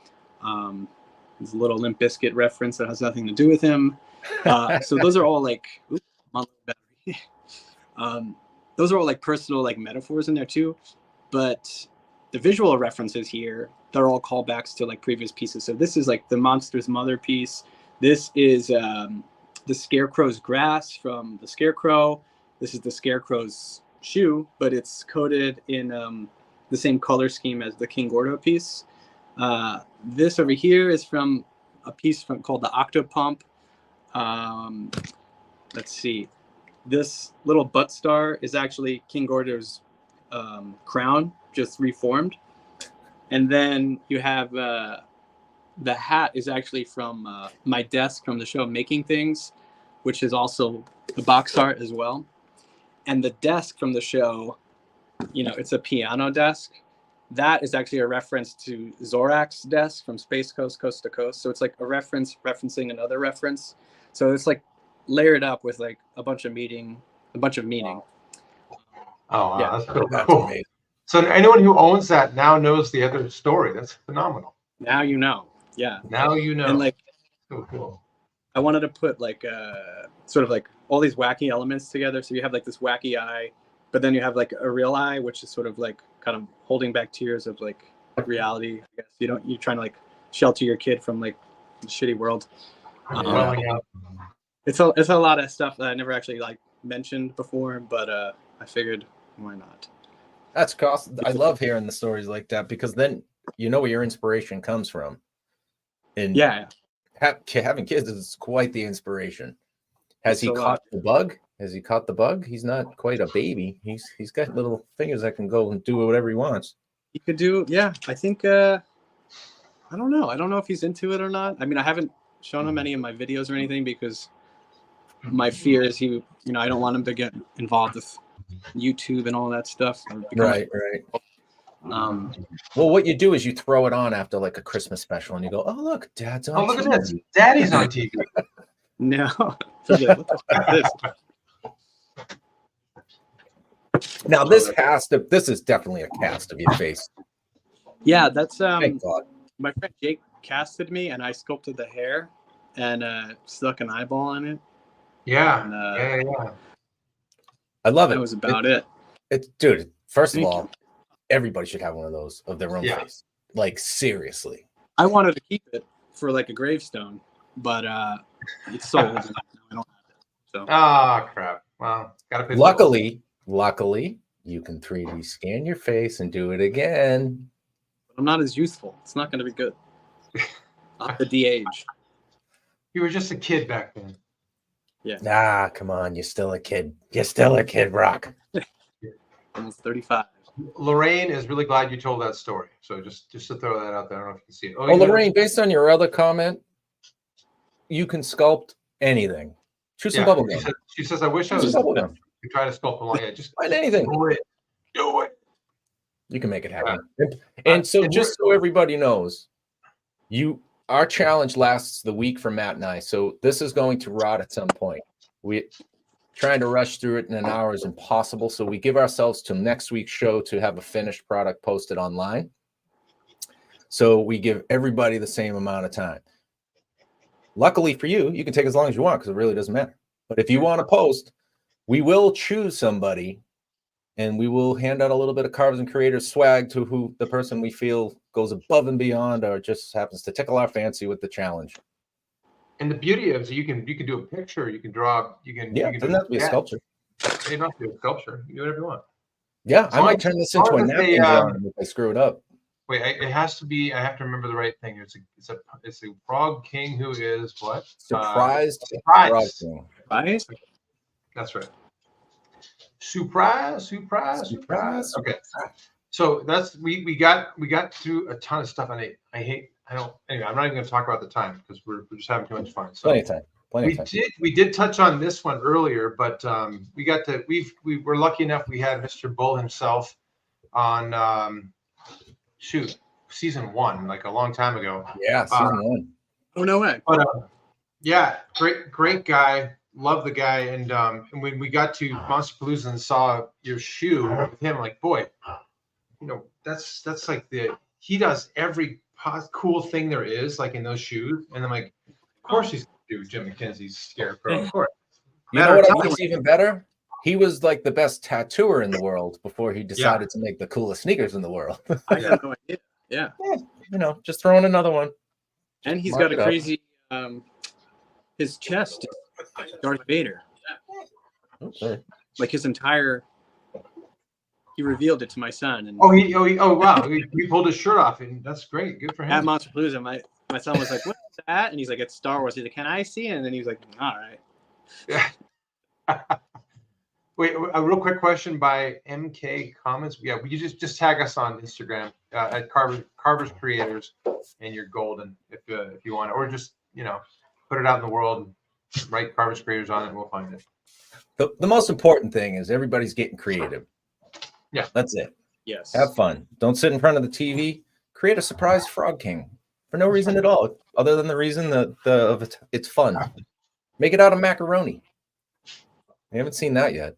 It's a little Limp Bizkit reference that has nothing to do with him. So those are all like those are all like personal like metaphors in there too. But the visual references here, they're all callbacks to like previous pieces. So this is like the monster's mother piece. This is the Scarecrow's grass from the Scarecrow. This is the Scarecrow's shoe, but it's coated in the same color scheme as the King Gordo piece. This over here is from a piece called the Octopump. Let's see. This little butt star is actually King Gordo's crown, just reformed. And then you have the hat is actually from my desk from the show Making Things, which is also the box art as well. And the desk from the show, you know, it's a piano desk. That is actually a reference to Zorak's desk from Space Coast, Coast to Coast. So it's like a reference referencing another reference. So it's like layered up with like a bunch of meaning. Oh, wow. Yeah. That's pretty That's cool. amazing. So anyone who owns that now knows the other story. That's phenomenal. Now you know. Yeah. Now you know. And like, so cool. I wanted to put like sort of like all these wacky elements together. So you have like this wacky eye, but then you have like a real eye, which is sort of like kind of holding back tears of like reality. I guess you're trying to like shelter your kid from like the shitty world. It's a lot of stuff that I never actually like mentioned before, but I figured why not. That's cost. I love hearing the stories like that because then you know where your inspiration comes from. And yeah, having kids is quite the inspiration. Has he It's a caught lot. the bug? Has he caught the bug? He's not quite a baby. He's got little fingers that can go and do whatever he wants. He could do. Yeah, I think. I don't know. I don't know if he's into it or not. I mean, I haven't shown him any of my videos or anything because my fear is I don't want him to get involved with YouTube and all that stuff. Right. Well, what you do is you throw it on after like a Christmas special, and you go, "Oh, look, Dad's on." Oh, look TV. at this! Daddy's on TV. No. So like, what the fuck is this? Now this is definitely a cast of your face. Yeah, that's Thank God. my friend Jake casted me, and I sculpted the hair and stuck an eyeball in it. Yeah. And, Yeah. I love it. That was about it. Dude, first of Thank all, everybody should have one of those of their own Yeah. face. Like seriously. I wanted to keep it for like a gravestone, but it's sold. And I don't have it. So Ah, crap. Well, gotta pay. Luckily, you can 3D scan your face and do it again. but I'm not as youthful. It's not going to be good. Not the de-age. You were just a kid back then. Yeah, Nah, come on, you're still a kid. You're still a kid, Rock. almost 35. Lorraine is really glad you told that story. So just to throw that out there, I don't know if you can see it. Oh, Lorraine, based on your other comment, you can sculpt anything. Choose some bubble gum. She says, I wish I Choose was some bubble gum. to try to sculpt along. Yeah, just Find anything. do it. You can make it happen. And so just so everybody knows, our challenge lasts the week for Matt and I. So this is going to rot at some point. We trying to rush through it in an hour is impossible. So we give ourselves till next week's show to have a finished product posted online. So we give everybody the same amount of time. Luckily for you, you can take as long as you want because it really doesn't matter. But if you want to post, we will choose somebody and we will hand out a little bit of Carvers and Creators swag to the person we feel goes above and beyond or just happens to tickle our fancy with the challenge. And the beauty is you can do a picture, you can draw, you can doesn't have to be a sculpture. You don't have to do a sculpture. You can do whatever you want. Yeah, I might turn this into a napkin drawing if I screw it up. Wait, it has to be. I have to remember the right thing. It's a frog king who is what? Surprised. Surprised. Right? That's right. Surprise. Okay. So that's we got through a ton of stuff, and anyway, I'm not even going to talk about the time because we're just having too much fun. So Plenty of time. we did touch on this one earlier, but we were lucky enough we had Mr. Bull himself on season 1, like a long time ago. Yeah, season 1. Oh, no way. But yeah, great guy. Love the guy. And when we got to Monsterpalooza and saw your shoe with him, like, boy, that's like he does every cool thing there is, like in those shoes. And I'm like, of course he's gonna do Jim McKenzie's Scarecrow. Of course. You know what I think is even better? He was like the best tattooer in the world before he decided to make the coolest sneakers in the world. I have no idea. Yeah. Just throwing another one. And he's got a crazy, his chest is Darth Vader. Okay. Like his entire, he revealed it to my son. And wow. He pulled his shirt off, and that's great. Good for him. at Monsterpalooza, my son was like, "What's that?" And he's like, "It's Star Wars." He's like, "Can I see it?" And then he was like, "All right." Yeah. Wait, a real quick question by MK Comments. Yeah, will you just tag us on Instagram at Carvers Creators, and you're golden if you want, or just put it out in the world and write Carvers Creators on it, and we'll find it. The most important thing is everybody's getting creative. Yeah, that's it. Yes. Have fun. Don't sit in front of the TV. Create a surprise Frog King for no reason at all, other than the reason that it's fun. Make it out of macaroni. I haven't seen that yet.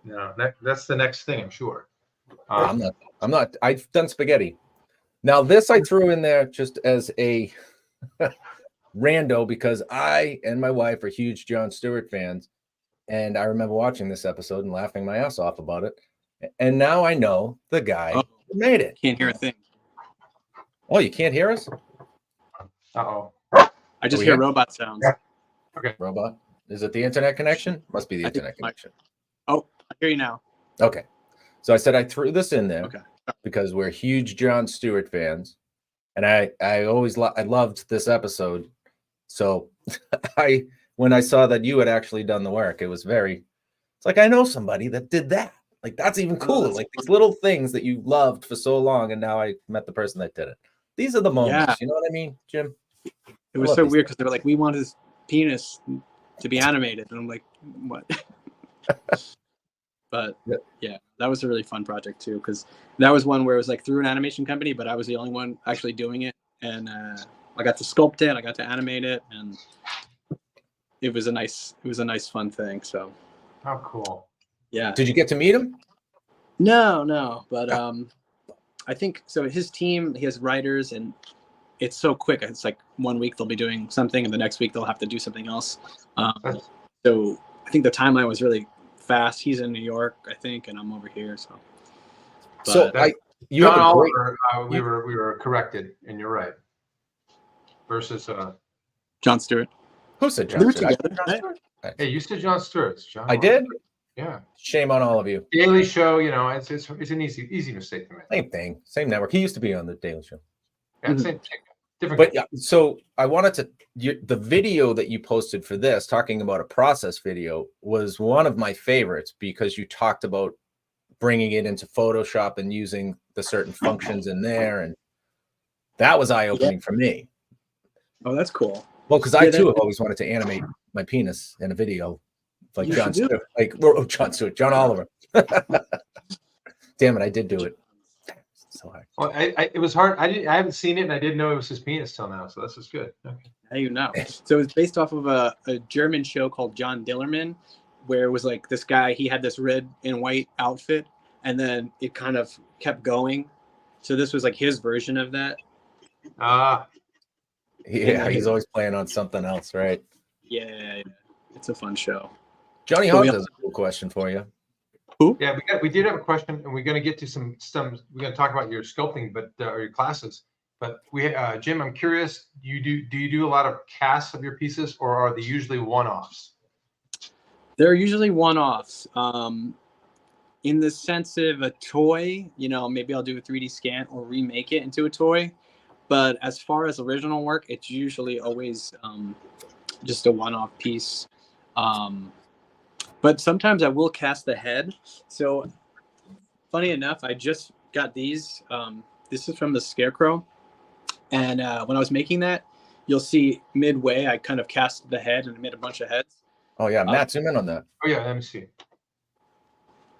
No, that's the next thing, I'm sure. I'm not. I've done spaghetti. Now this I threw in there just as a rando because I and my wife are huge Jon Stewart fans, and I remember watching this episode and laughing my ass off about it. And now I know the guy who made it. Can't hear a thing. Oh, you can't hear us? Uh-oh. I just hear robot sounds. Okay. Robot? Is it the internet connection? Must be the internet connection. Oh, I hear you now. Okay. So I said I threw this in there because we're huge Jon Stewart fans. And I always I loved this episode. So when I saw that you had actually done the work, it's like I know somebody that did that. Like that's even cooler. Like these little things that you loved for so long, and now I met the person that did it. These are the moments. You know what I mean, Jim? It was so weird because they were like, "We want his penis to be animated," and I'm like, "What?" But yeah, that was a really fun project too, because that was one where it was like through an animation company, but I was the only one actually doing it, and I got to sculpt it, I got to animate it, and it was a nice fun thing. So how cool. Yeah. Did you get to meet him? No, but I think so. His team, he has writers, and it's so quick. It's like 1 week they'll be doing something, and the next week they'll have to do something else. So I think the timeline was really fast. He's in New York, I think, and I'm over here. So you John Oliver, we were corrected, and you're right. Versus Jon Stewart. Who said Jon Stewart? Hey, you said Jon Stewart. I did. Yeah. Shame on all of you. Daily Show, it's an easy mistake to make. Same thing, same network. He used to be on the Daily Show. Yeah, same thing. Different. But yeah, so I wanted the video that you posted for this, talking about a process video, was one of my favorites because you talked about bringing it into Photoshop and using the certain functions in there, and that was eye-opening for me. Oh, that's cool. Well, because I too have always wanted to animate my penis in a video. Like Jon Stewart, John Oliver. Damn it, I did do it. So hard. Well, it was hard. I haven't seen it, and I didn't know it was his penis till now. So this is good. Okay. Now you know. So it's based off of a German show called John Dillerman, where it was like this guy. He had this red and white outfit, and then it kind of kept going. So this was like his version of that. Yeah, he's always playing on something else, right? Yeah. It's a fun show. Johnny Hawk has a cool question for you. Who? Yeah, we did have a question, and we're going to get to some. We're going to talk about your sculpting, or your classes. But Jim, I'm curious. Do you do a lot of casts of your pieces, or are they usually one-offs? They're usually one-offs. in the sense of a toy, maybe I'll do a 3D scan or remake it into a toy. But as far as original work, it's usually always just a one-off piece. But sometimes I will cast the head. So funny enough, I just got these. This is from the Scarecrow. And when I was making that, you'll see midway, I kind of cast the head and made a bunch of heads. Oh yeah, Matt, zoom in on that. Oh yeah, let me see.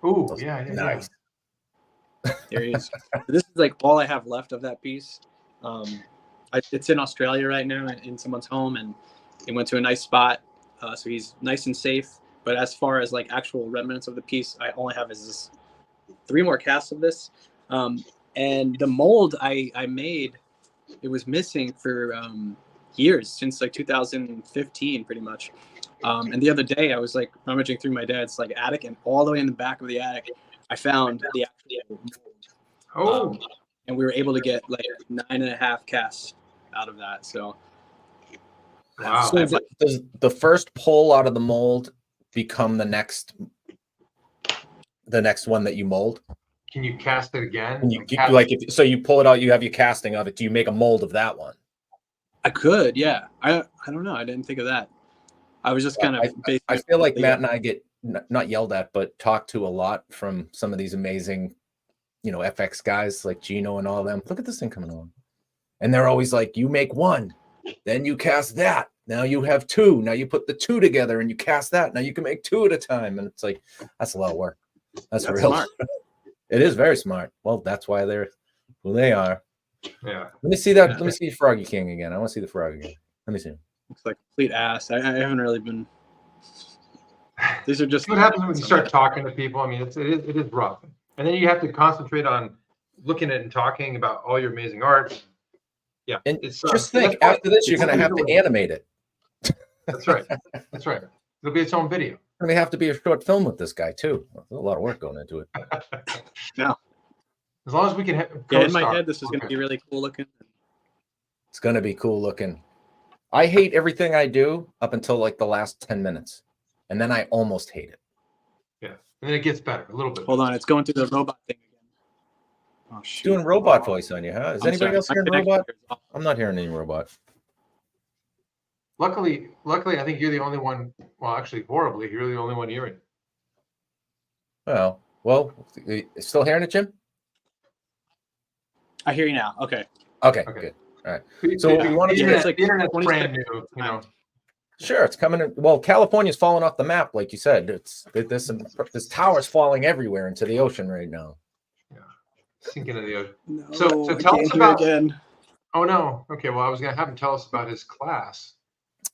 Oh yeah, nice. There he is. This is like all I have left of that piece. It's in Australia right now in someone's home, and he went to a nice spot, so he's nice and safe. But as far as like actual remnants of the piece, I only have is this 3 more casts of this. And the mold I made, it was missing for years, since like 2015 pretty much. And the other day I was like rummaging through my dad's like attic, and all the way in the back of the attic I found the actual mold. And we were able to get like 9.5 casts out of that. So wow. So does the first pull out of the mold become the next one that you mold? Can you cast it again? So you pull it out, you have your casting of it. Do you make a mold of that one? I could, yeah. I don't know. I didn't think of that. I was just kind of. I feel like Matt and I get not yelled at, but talked to a lot from some of these amazing, FX guys like Gino and all them. Look at this thing coming along, and they're always like, "You make one, then you cast that. Now you have 2. Now you put the 2 together and you cast that. Now you can make 2 at a time." And it's like, that's a lot of work. That's real smart. It is very smart. Well, that's why they're who they are. Yeah. Let me see that. Let me see Froggy King again. I want to see the frog again. Let me see him. Looks like complete ass. I haven't really been. These are just. What happens when you start talking to people? I mean, it is rough, and then you have to concentrate on looking at and talking about all your amazing art. Yeah, and just think, after this, you're going to have to animate it. That's right. That's right. It'll be its own video. And they have to be a short film with this guy too. There's a lot of work going into it. No. As long as we can. In my head, this is going to be really cool looking. It's going to be cool looking. I hate everything I do up until like the last 10 minutes. And then I almost hate it. Yeah. And then it gets better a little bit. Hold on. It's going through the robot thing again. Oh, shoot. Doing robot voice on you, huh? Is anybody else hearing robot? I'm not hearing any robot. Luckily, I think you're the only one. Well, actually, horribly, you're the only one hearing. Well, still hearing it, Jim? I hear you now. Okay. Okay. Good. All right. So we want to do the internet's brand new, Sure, it's coming in. Well, California's falling off the map, like you said. This tower's falling everywhere into the ocean right now. Yeah, sinking into the ocean. No, so tell us about again. Oh no. Okay. Well, I was gonna have him tell us about his class.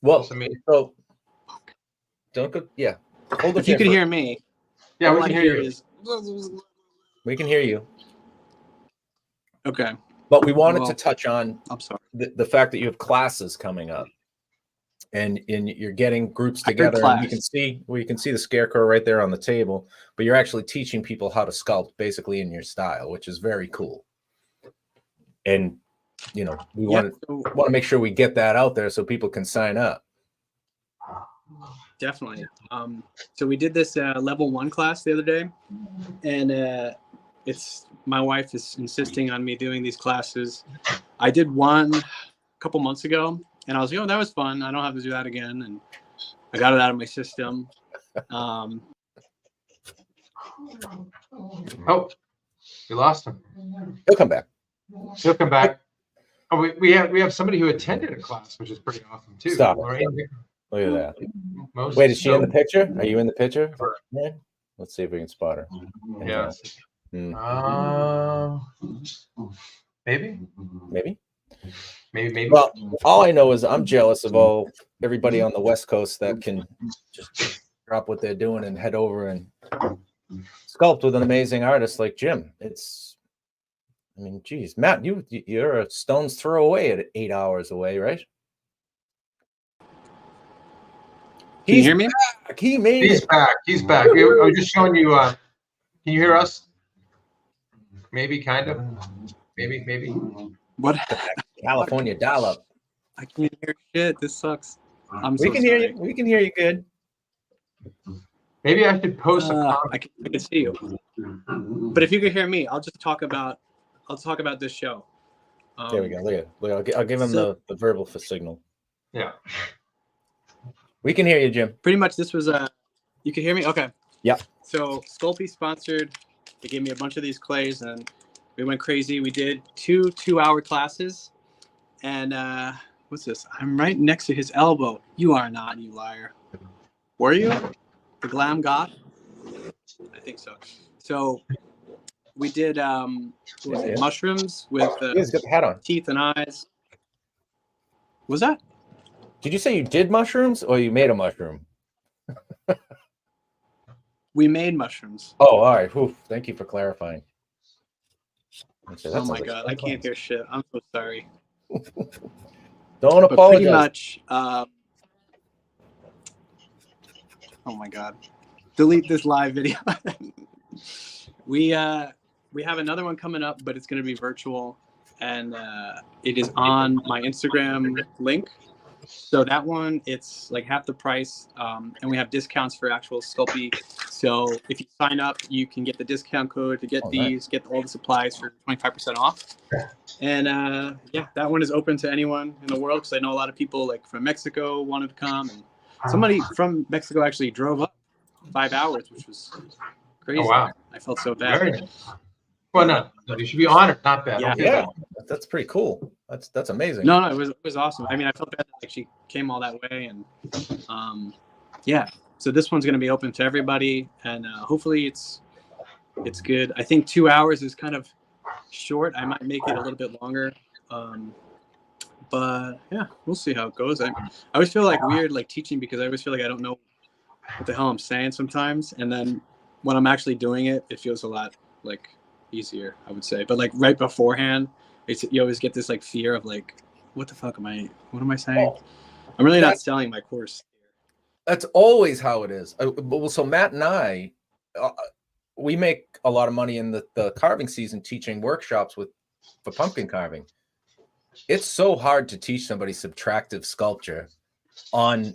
Well, so don't go. Yeah. Hold if you can hear me. Yeah, we can hear you. We can hear you. Okay. But we wanted to touch on. I'm sorry. The fact that you have classes coming up, and you're getting groups together. And we can see the Scarecrow right there on the table. But you're actually teaching people how to sculpt, basically in your style, which is very cool. And we want to make sure we get that out there so people can sign up. Definitely. So we did this level 1 class the other day, and it's my wife is insisting on me doing these classes. I did one a couple months ago, and I was like, "Oh, that was fun. I don't have to do that again." And I got it out of my system. Oh, we lost him. He'll come back. He'll come back. Oh, we have somebody who attended a class, which is pretty awesome too. Stop. Look at that. Wait, is she in the picture? Are you in the picture? Yeah. Let's see if we can spot her. Yeah. Maybe. Well, all I know is I'm jealous of everybody on the West Coast that can just drop what they're doing and head over and sculpt with an amazing artist like Jim. Geez, Matt, you're a stone's throw away at 8 hours away, right? Can you hear me? Back. He made it. He's back. I was just showing you. Can you hear us? Maybe, kind of. Maybe. What? California dial-up. I can't hear shit. This sucks. We can hear you. We can hear you good. Maybe I should post a comment. I can see you. But if you could hear me, I'll talk about this show. There we go. Look at, I'll give him the verbal signal. Yeah. We can hear you, Jim. Pretty much this was you can hear me? Okay. Yeah. So Sculpey sponsored. They gave me a bunch of these clays and we went crazy. We did two 2-hour classes. And what's this? I'm right next to his elbow. You are not, you liar. Were you? The glam god? I think so. So we did mushrooms with He's got the hat on. teeth and eyes. Was that? Did you say you did mushrooms or you made a mushroom? We made mushrooms. Oh, all right. Whew. Thank you for clarifying. Oh my god, I can't hear shit. I'm so sorry. Don't But apologize. pretty much, oh my god, delete this live video. We have another one coming up, but it's going to be virtual, and it is on my Instagram link. So that one, it's like half the price, and we have discounts for actual Sculpey. So if you sign up, you can get the discount code to get these, get all the supplies for 25% off. And yeah, that one is open to anyone in the world because I know a lot of people like from Mexico wanted to come, and somebody from Mexico actually drove up 5 hours, which was crazy. Oh, wow. I felt so bad. Very nice. Well, no, you should be honored. Not bad. Yeah. That's pretty cool. That's amazing. No, it was awesome. I mean, I felt bad that like she came all that way, and yeah. So this one's gonna be open to everybody, and hopefully it's good. I think 2 hours is kind of short. I might make it a little bit longer, but yeah, we'll see how it goes. I always feel like weird like teaching because I always feel like I don't know what the hell I'm saying sometimes, and then when I'm actually doing it, it feels a lot like easier, I would say. But like right beforehand, you always get this like fear of like, what am I saying? I'm really not selling my course. That's always how it is. So Matt and I, we make a lot of money in the carving season teaching workshops for pumpkin carving. It's so hard to teach somebody subtractive sculpture on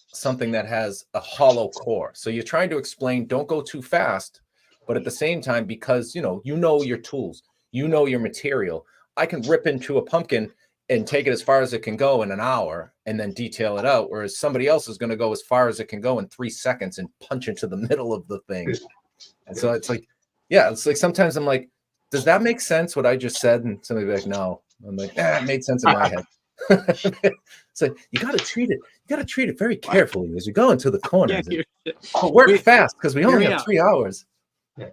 something that has a hollow core. So you're trying to explain, don't go too fast, but at the same time, because you know your tools, you know your material, I can rip into a pumpkin and take it as far as it can go in an hour and then detail it out, whereas somebody else is going to go as far as it can go in 3 seconds and punch into the middle of the thing. And so it's like, yeah, it's like sometimes I'm like, does that make sense what I just said? And somebody be like, no. I'm like, it made sense in my head. It's like you got to treat it very carefully as you go into the corners. But work fast because we only have 3 hours. Yeah.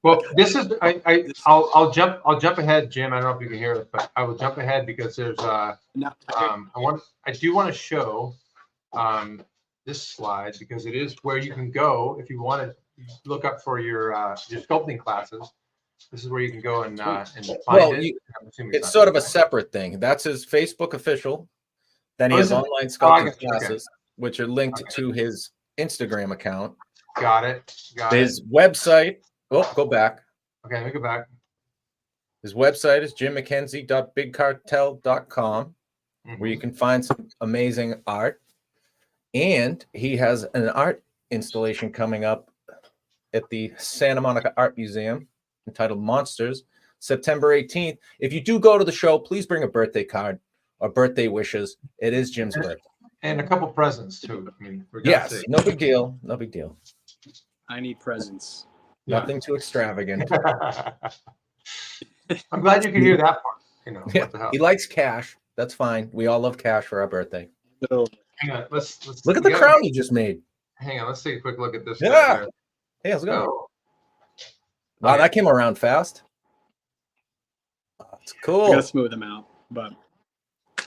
Well, this is I'll jump ahead, Jim. I don't know if you can hear it, but I will jump ahead because there's I do want to show this slide because it is where you can go if you want to look up for your sculpting classes. This is where you can go and find it. It's sort of a separate thing. That's his Facebook official. Then he has online sculpting classes, which are linked to his Instagram account. Got it. His website. Oh, go back. Okay, let me go back. His website is jimmckenzie.bigcartel.com, where you can find some amazing art. And he has an art installation coming up at the Santa Monica Art Museum entitled Monsters, September 18th. If you do go to the show, please bring a birthday card or birthday wishes. It is Jim's birthday. And a couple presents too. I mean, yes, no big deal. No big deal. I need presents. Nothing too extravagant. I'm glad you can hear that part. You know, yeah, he likes cash. That's fine. We all love cash for our birthday. So, hang on. Let's look at the crown you just made. Hang on. Let's take a quick look at this. Yeah. Hey, how's it going? Wow, that came around fast. That's cool. I gotta smooth him out, but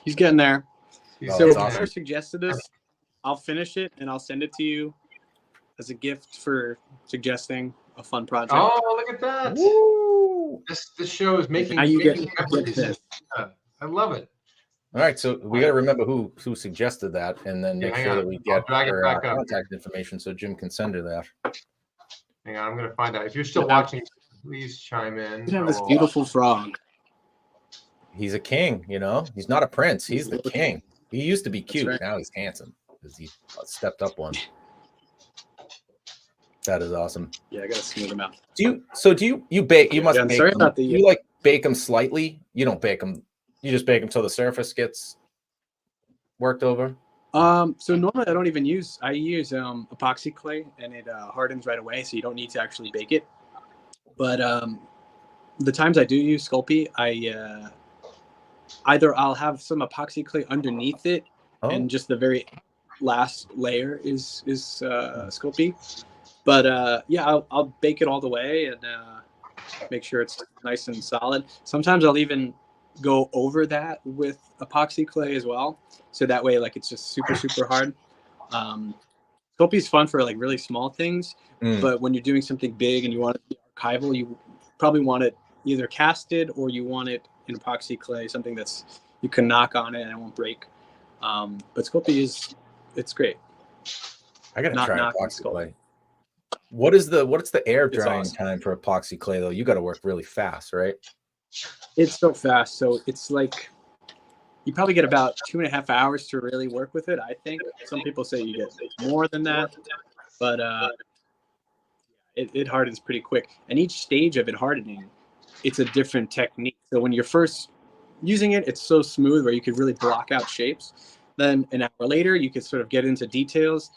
he's getting there. So whoever suggested this, I'll finish it and I'll send it to you as a gift for suggesting a fun project. Oh, look at that! Woo! This show is making. Now you get this. I love it. All right, so we got to remember who suggested that, and then make sure that we get her contact information so Jim can send her that. Hang on, I'm going to find out. If you're still watching, please chime in. You have this beautiful frog. He's a king, you know. He's not a prince. He's the king. He used to be cute. Right. Now he's handsome because he stepped up one. That is awesome. Yeah, I gotta smooth them out. Do you bake? You must Yeah, I'm bake sorry them. about the- You like bake them slightly. You don't bake them. You just bake them till the surface gets worked over. So normally I use epoxy clay, and it hardens right away, so you don't need to actually bake it. But the times I do use Sculpey, I either I'll have some epoxy clay underneath it, Oh, and just the very last layer is Sculpey. But yeah, I'll bake it all the way and make sure it's nice and solid. Sometimes I'll even go over that with epoxy clay as well, so that way like it's just super hard. Sculpey is fun for like really small things, but when you're doing something big and you want it to be archival, you probably want it either casted or you want it in epoxy clay, something that's you can knock on it and it won't break. But Sculpey it's great. I gotta Not try knocking epoxy Sculpey. clay. What's the air It's drying awesome. time for epoxy clay though? You got to work really fast, right? It's so fast, so it's like you probably get about 2.5 hours to really work with it. I think some people say you get more than that, but it hardens pretty quick. And each stage of it hardening, it's a different technique. So when you're first using it, it's so smooth where you could really block out shapes. Then an hour later, you could sort of get into details.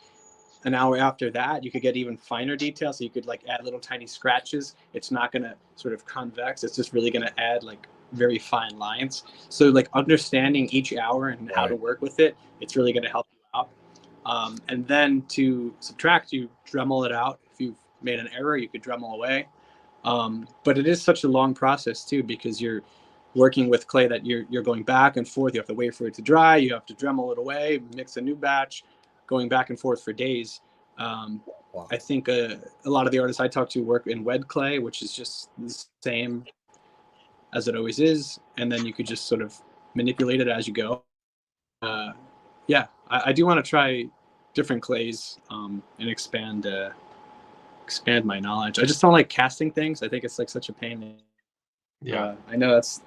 An hour after that, you could get even finer details. So you could like add little tiny scratches. It's not going to sort of convex. It's just really going to add like very fine lines. So like understanding each hour and how to work with it, it's really going to help you out. And then to subtract, you Dremel it out. If you've made an error, you could Dremel away. But it is such a long process too, because you're working with clay that you're going back and forth. You have to wait for it to dry. You have to Dremel it away, mix a new batch, going back and forth for days. Wow. I think a lot of the artists I talk to work in wet clay, which is just the same as it always is. And then you could just sort of manipulate it as you go. Yeah, I do want to try different clays and expand my knowledge. I just don't like casting things. I think it's like such a pain. Yeah. I know that's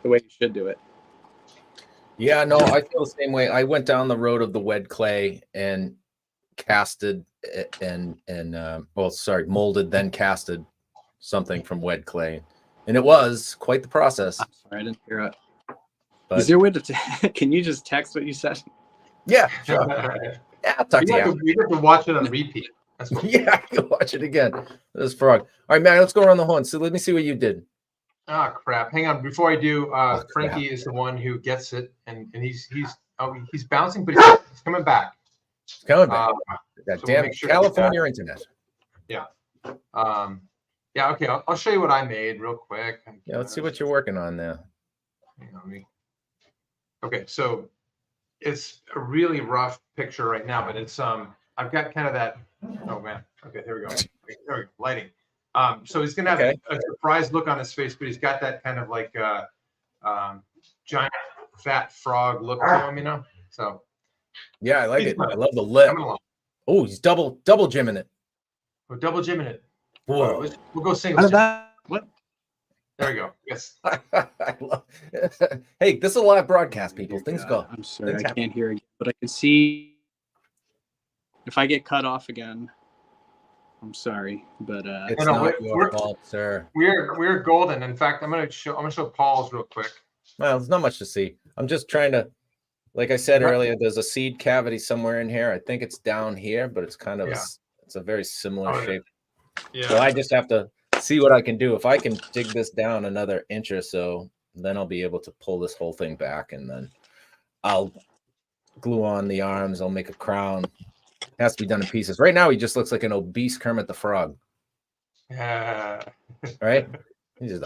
the way you should do it. Yeah, no, I feel the same way. I went down the road of the wet clay and casted and molded, then casted something from wet clay, and it was quite the process. I'm sorry, I didn't hear it. But Is there a way to can you just text what you said? yeah, sure. Yeah, I'll talk to you. You have to watch it on repeat. That's what Yeah, I can watch it again. This frog. All right, man, let's go around the horn. So let me see what you did. Ah, crap. Hang on. Before I do, crap. Frankie is the one who gets it, and he's bouncing, but he's coming back. It's coming back. That so we'll damn make sure California internet. Yeah. Yeah. Okay. I'll show you what I made real quick. Yeah, let's see what you're working on now. Hang on, okay, so it's a really rough picture right now, but it's I've got kind of that. Oh man. Okay, there we go. There we go. Lighting. So he's gonna have a surprised look on his face, but he's got that kind of like giant fat frog look to him, you know. So yeah, I like it. I love the lip. Oh, he's double jimming it. We're double jimming it. Whoa. We'll go single. What? There we go. Yes. I love hey, this is a live broadcast, people. Things go. I'm sorry, I can't hear again, but I can see if I get cut off again. I'm sorry, but it's not your fault, sir. We're golden. In fact, I'm gonna show Paul's real quick. Well, there's not much to see. I'm just trying to, like I said earlier, there's a seed cavity somewhere in here. I think it's down here, but it's kind of it's a very similar shape. Yeah. So I just have to see what I can do. If I can dig this down another inch or so, then I'll be able to pull this whole thing back, and then I'll glue on the arms. I'll make a crown. It has to be done in pieces. Right now, he just looks like an obese Kermit the Frog. Yeah. Right? He's just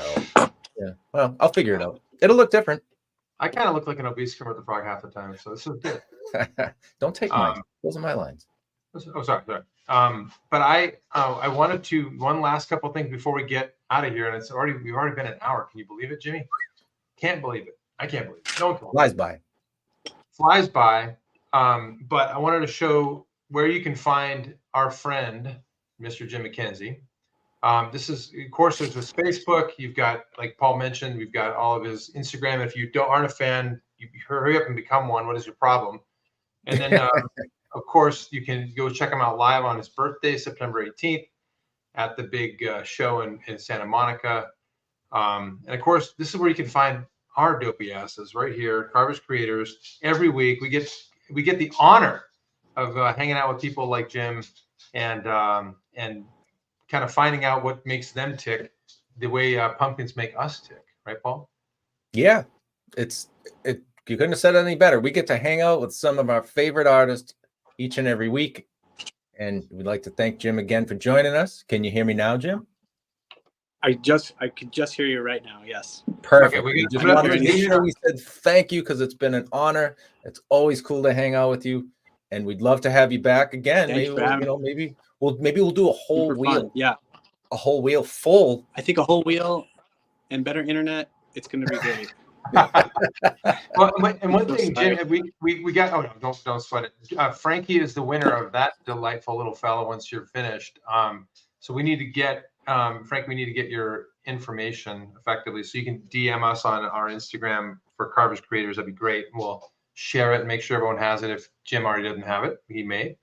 yeah. Well, I'll figure it out. It'll look different. I kind of look like an obese Kermit the Frog half the time, so this is good. Don't take mine. Those are my lines. Oh, sorry. But I wanted to one last couple things before we get out of here, and we've already been an hour. Can you believe it, Jimmy? Can't believe it. I can't believe it. No one can. Flies by. But I wanted to show where you can find our friend, Mr. Jim McKinzie. This is, of course, there's his Facebook. You've got, like Paul mentioned, we've got all of his Instagram. If you aren't a fan, you hurry up and become one. What is your problem? And then, of course, you can go check him out live on his birthday, September 18th. at the big show in Santa Monica. And of course, this is where you can find our dopey asses right here, Carvers Creators. Every week we get the honor of hanging out with people like Jim and kind of finding out what makes them tick the way pumpkins make us tick, right, Paul? Yeah, you couldn't have said it any better. We get to hang out with some of our favorite artists each and every week, and we'd like to thank Jim again for joining us. Can you hear me now, Jim? I could just hear you right now. Yes. Perfect. Okay, We just wanted to make sure we said thank you because it's been an honor. It's always cool to hang out with you, and we'd love to have you back again. Maybe we'll do a whole wheel. Fun. Yeah, a whole wheel full. I think a whole wheel and better internet. It's going to be great. Well, and one thing, Jim, we got. Oh no, don't sweat it. Frankie is the winner of that delightful little fellow. Once you're finished, so we need to get Frank. We need to get your information effectively, so you can DM us on our Instagram for Carvers Creators. That'd be great. We'll share it and make sure everyone has it. If Jim already doesn't have it, he may.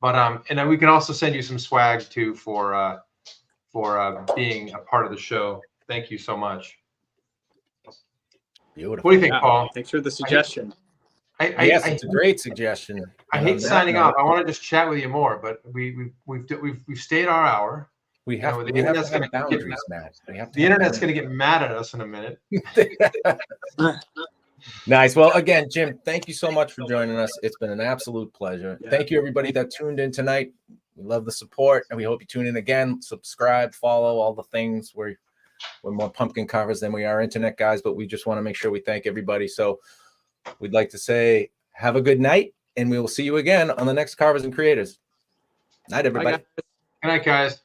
But and then we can also send you some swag too for being a part of the show. Thank you so much. Beautiful. What do you think, Paul? Thanks for the suggestion. Yes, it's a great suggestion. I hate signing off. I want to just chat with you more, but we've stayed our hour. We have to have boundaries, Matt. The internet's going to get mad at us in a minute. Nice. Well, again, Jim, thank you so much for joining us. It's been an absolute pleasure. Yeah. Thank you, everybody that tuned in tonight. We love the support, and we hope you tune in again. Subscribe, follow, all the things. We're more pumpkin covers than we are internet guys, but we just want to make sure we thank everybody. So we'd like to say have a good night, and we will see you again on the next Carvers and Creators. Night, everybody. Good night, guys.